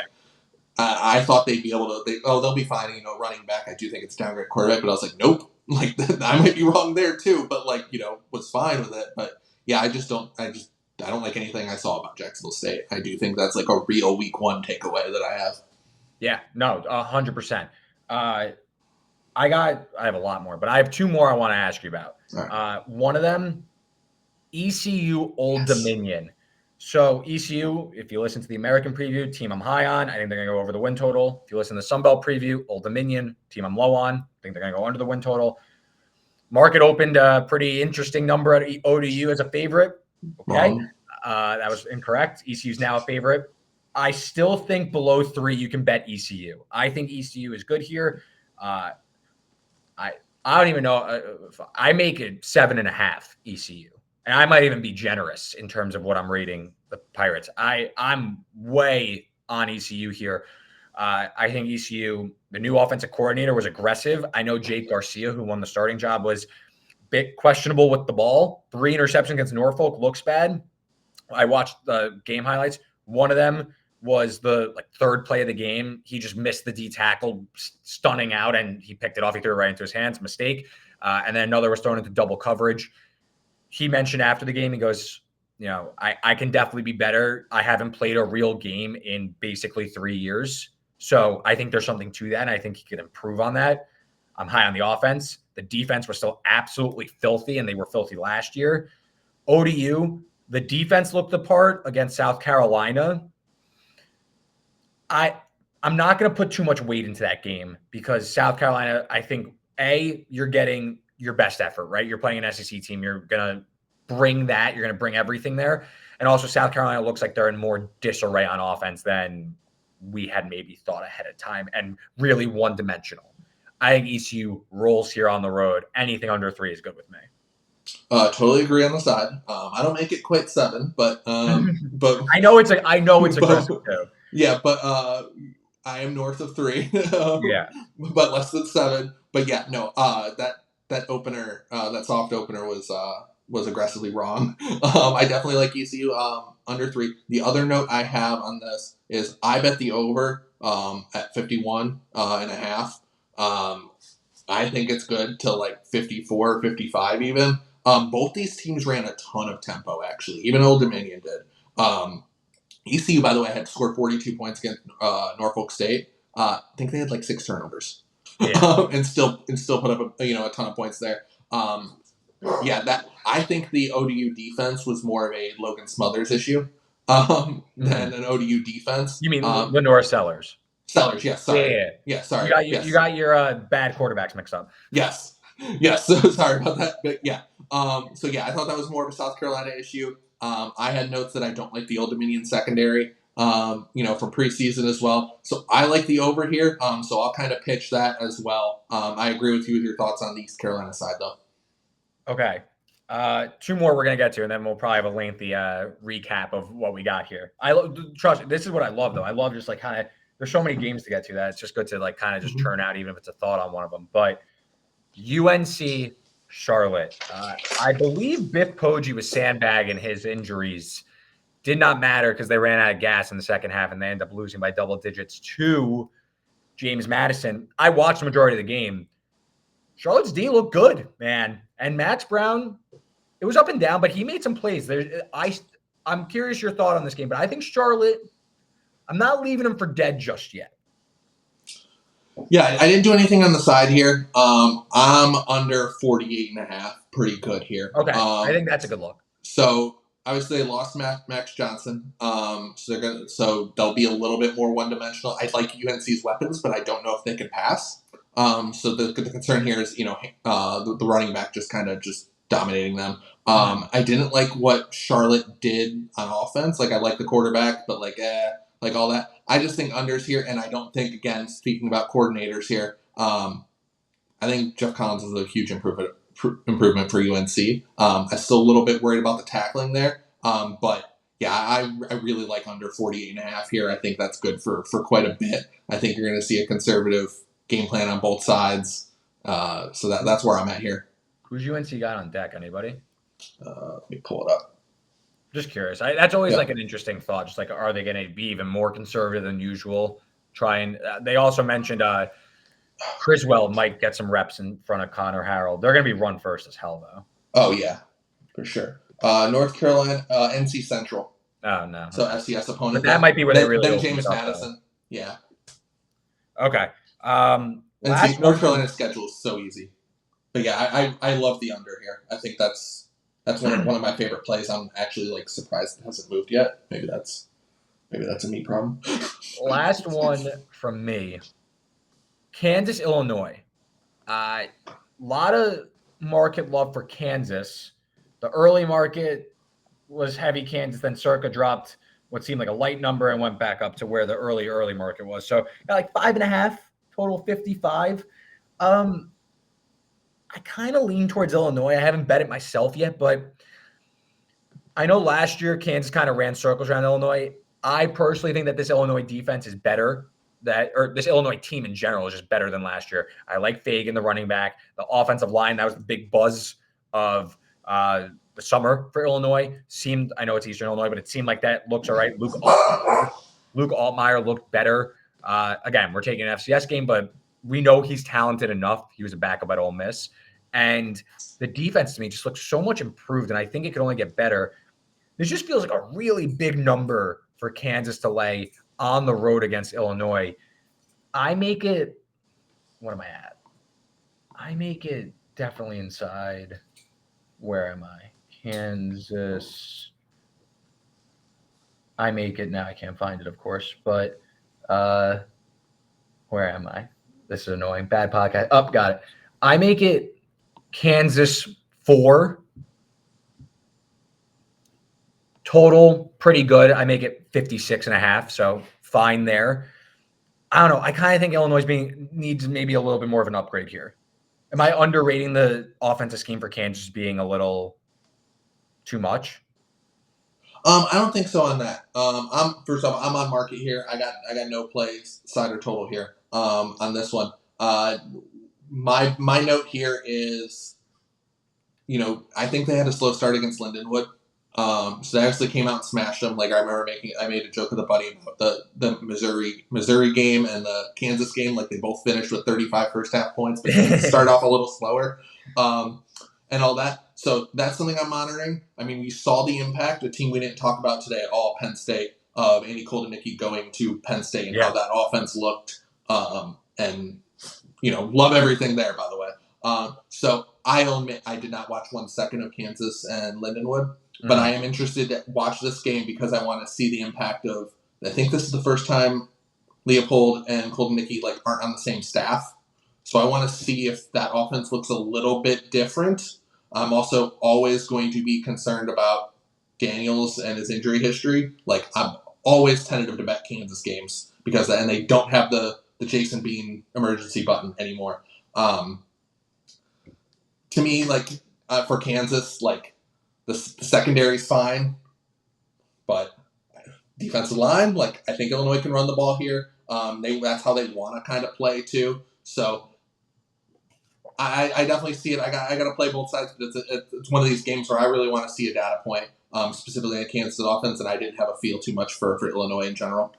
I thought they'd be able to. They'll be fine. Running back. I do think it's downgrade quarterback, but I was like, nope. Like I might be wrong there too. But like was fine with it. But yeah, I don't like anything I saw about Jacksonville State. I do think that's like a real week 1 takeaway that I have. Yeah, no, 100%. I have a lot more, but I have 2 more I want to ask you about. Right. One of them, ECU Old Dominion. So ECU, if you listen to the American preview, team I'm high on. I think they're going to go over the win total. If you listen to the Sunbelt preview, Old Dominion, team I'm low on. I think they're going to go under the win total. Market opened a pretty interesting number at ODU as a favorite. Okay. That was incorrect. ECU is now a favorite. I still think below 3, you can bet ECU. I think ECU is good here. I don't even know. I make it 7.5 ECU, and I might even be generous in terms of what I'm rating the Pirates. I'm way on ECU here. I think ECU, the new offensive coordinator, was aggressive. I know Jake Garcia, who won the starting job, was a bit questionable with the ball. 3 interceptions against Norfolk looks bad. I watched the game highlights. One of them was the third play of the game. He just missed the D tackle, stunning out, and he picked it off. He threw it right into his hands. Mistake. And then another was thrown into double coverage. He mentioned after the game, he goes, I can definitely be better. I haven't played a real game in basically 3 years. So I think there's something to that, and I think he could improve on that. I'm high on the offense. The defense was still absolutely filthy, and they were filthy last year. ODU, the defense looked the part against South Carolina. I'm not going to put too much weight into that game because South Carolina, I think, you're getting your best effort, right? You're playing an SEC team. You're going to bring that. You're going to bring everything there. And also South Carolina looks like they're in more disarray on offense than we had maybe thought ahead of time and really one-dimensional. I think ECU rolls here on the road. Anything under 3 is good with me. Totally agree on the side. I don't make it quite 7, but I know it's aggressive too. Yeah, but I am north of 3. Yeah, but less than 7. But yeah, no. That opener, that soft opener was aggressively wrong. I definitely like ECU under 3. The other note I have on this is I bet the over at 51 and a half. I think it's good till like 54, 55 even. Both these teams ran a ton of tempo, actually. Even Old Dominion did. ECU, by the way, had scored 42 points against Norfolk State. I think they had like 6 turnovers, and still put up a ton of points there. I think the ODU defense was more of a Logan Smothers issue than an ODU defense. You mean Lenore Sellers? Sellers, yes. Sorry. Yeah. Sorry. You got your bad quarterbacks mixed up. Yes. So sorry about that, but yeah. I thought that was more of a South Carolina issue. I had notes that I don't like the Old Dominion secondary, from preseason as well. So I like the over here. So I'll kind of pitch that as well. I agree with you with your thoughts on the East Carolina side, though. Okay. 2 more we're going to get to, and then we'll probably have a lengthy recap of what we got here. Trust me, this is what I love, though. I love just like kind of, there's so many games to get to that it's just good to like kind of just churn out, even if it's a thought on one of them. But UNC Charlotte. I believe Biff Poggi was sandbagging his injuries. Did not matter because they ran out of gas in the second half, and they ended up losing by double digits to James Madison. I watched the majority of the game. Charlotte's D looked good, man. And Max Brown, it was up and down, but he made some plays. I'm curious your thought on this game, but I think Charlotte, I'm not leaving them for dead just yet. Yeah, I didn't do anything on the side here. I'm under 48 and a half. Pretty good here. Okay, I think that's a good look. So obviously they lost Max Johnson. So they'll be a little bit more one-dimensional. I like UNC's weapons, but I don't know if they can pass. So the concern here is, the running back just kind of just dominating them. I didn't like what Charlotte did on offense. Like I like the quarterback, but like all that. I just think unders here, and I don't think, again, speaking about coordinators here, I think Jeff Collins is a huge improvement for UNC. I'm still a little bit worried about the tackling there, but yeah, I really like under 48 and a half here. I think that's good for quite a bit. I think you're going to see a conservative game plan on both sides, so that's where I'm at here. Who's UNC got on deck? Anybody? Let me pull it up. Just curious. That's always like an interesting thought. Just like, are they going to be even more conservative than usual? They also mentioned Criswell might get some reps in front of Connor Harrell. They're going to be run first as hell, though. Oh, yeah, for sure. North Carolina, NC Central. Oh, no. So FCS opponent. But that might be where they really Then James Madison. Though. Yeah. Okay. North Carolina's schedule is so easy. But yeah, I love the under here. I think that's one of my favorite plays. I'm actually like surprised it hasn't moved yet. Maybe that's a me problem. Last one from me. Kansas, Illinois. A lot of market love for Kansas. The early market was heavy Kansas, then Circa dropped what seemed like a light number and went back up to where the early market was. So got like 5.5, total 55. I kind of lean towards Illinois. I haven't bet it myself yet, but I know last year Kansas kind of ran circles around Illinois. I personally think that this Illinois defense is better, or this Illinois team in general is just better than last year. I like Fagan, the running back, the offensive line. That was the big buzz of the summer for Illinois. I know it's Eastern Illinois, but it seemed like that looks all right. Luke Altmaier looked better. Again, we're taking an FCS game, but we know he's talented enough. He was a backup at Ole Miss. And the defense to me just looks so much improved, and I think it could only get better. This just feels like a really big number for Kansas to lay on the road against Illinois. I make it – what am I at? I make it definitely inside – where am I? Kansas. I make it – now I can't find it, of course. But where am I? This is annoying. Bad podcast. Got it. I make it Kansas 4. Total, pretty good. I make it 56.5, so fine there. I don't know. I kind of think Illinois needs maybe a little bit more of an upgrade here. Am I underrating the offensive scheme for Kansas being a little too much? I don't think so on that. First off, I'm on market here. I got no plays, side or total here. On this one. My note here is, I think they had a slow start against Lindenwood. So they actually came out and smashed them. Like I remember I made a joke with a buddy about the Missouri game and the Kansas game. Like they both finished with 35 first half points, but start off a little slower, and all that. So that's something I'm monitoring. I mean, we saw the impact, a team we didn't talk about today at all, Penn State, of Andy Koldenicki going to Penn State and how that offense looked, and love everything there, by the way. So I admit I did not watch 1 second of Kansas and Lindenwood. But I am interested to watch this game because I want to see the impact of. I think this is the first time Leopold and Koldenicki aren't on the same staff, so I want to see if that offense looks a little bit different. I'm also always going to be concerned about Daniels and his injury history. I'm always tentative to bet Kansas games because they don't have the Jason Bean emergency button anymore. To me, for Kansas, the secondary's fine, but defensive line, I think Illinois can run the ball here. That's how they want to kind of play too. So I definitely see it. I got to play both sides, but it's one of these games where I really want to see a data point, specifically in the Kansas offense, and I didn't have a feel too much for Illinois in general.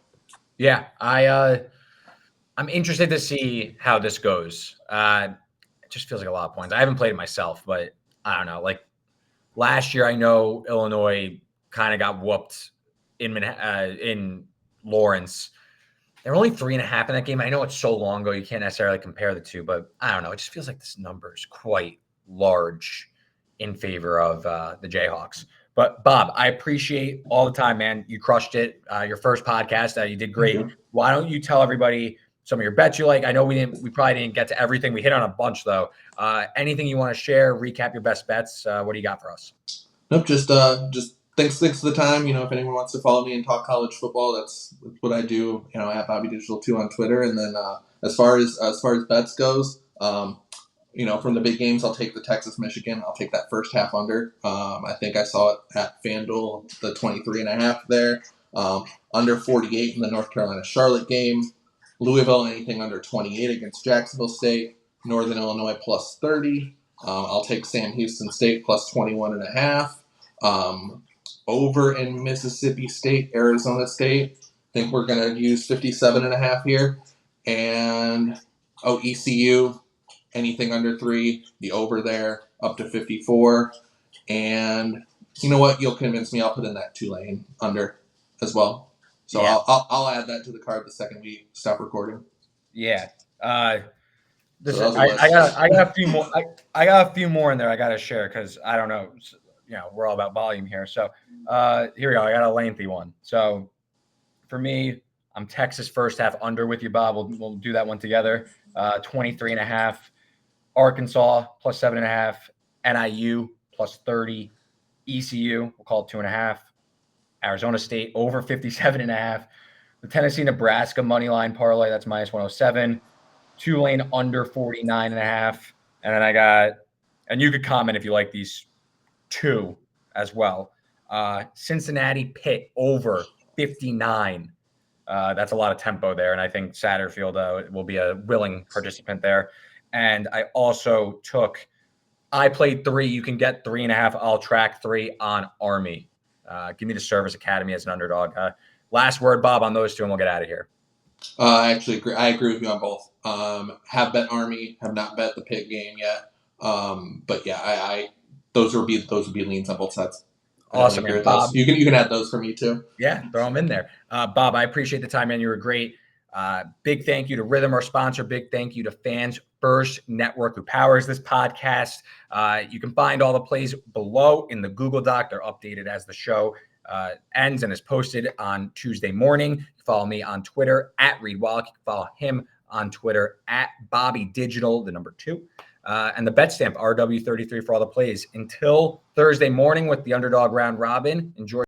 Yeah, I'm interested to see how this goes. It just feels like a lot of points. I haven't played it myself, but I don't know. Last year, I know Illinois kind of got whooped in Lawrence. They were only 3.5 in that game. I know it's so long ago, you can't necessarily compare the two, but I don't know. It just feels like this number is quite large in favor of the Jayhawks. But Bob, I appreciate all the time, man. You crushed it. Your first podcast, you did great. Mm-hmm. Why don't you tell everybody some of your bets you like? I know we probably didn't get to everything. We hit on a bunch though. Anything you want to share? Recap your best bets. What do you got for us? Nope. Just thanks for the time. If anyone wants to follow me and talk college football, that's what I do. At Bobby Digital 2 on Twitter. And then as far as bets goes, from the big games, I'll take the Texas-Michigan. I'll take that first half under. I think I saw it at FanDuel, the 23.5 there. Under 48 in the North Carolina-Charlotte game. Louisville, anything under 28 against Jacksonville State. Northern Illinois plus 30. I'll take Sam Houston State plus 21.5. Over in Mississippi State, Arizona State. I think we're going to use 57.5 here. And, ECU, anything under 3. The over there, up to 54. And you know what? You'll convince me. I'll put in that Tulane under as well. So yeah. I'll add that to the card the second we stop recording. Yeah. I got a few more. I got a few more in there I got to share because I don't know. We're all about volume here. So here we go. I got a lengthy one. So for me, I'm Texas first half under with you, Bob. We'll do that one together. 23.5. Arkansas plus 7.5. NIU plus 30. ECU, we'll call it 2.5. Arizona State over 57.5. The Tennessee-Nebraska money line parlay, that's minus 107. Tulane under 49.5. And then I got, and you could comment if you like these two as well. Cincinnati Pitt over 59. That's a lot of tempo there. And I think Satterfield will be a willing participant there. And I also I played 3. You can get 3.5. I'll track 3 on Army. Give me the Service Academy as an underdog. Last word, Bob, on those two, and we'll get out of here. I actually agree. I agree with you on both. Have bet Army, have not bet the Pitt game yet. But yeah, those would be leans on both sides. Awesome, Bob. You can add those for me too. Yeah, throw them in there. Bob, I appreciate the time, man. You were great. Big thank you to Rithmm, our sponsor. Big thank you to Fans First Network, who powers this podcast. You can find all the plays below in the Google Doc. They're updated as the show ends and is posted on Tuesday morning. Follow me on Twitter at Reed Wallach. You can follow him on Twitter at Bobby Digital, the number 2. And the betstamp RW33 for all the plays. Until Thursday morning with the underdog round robin. Enjoy.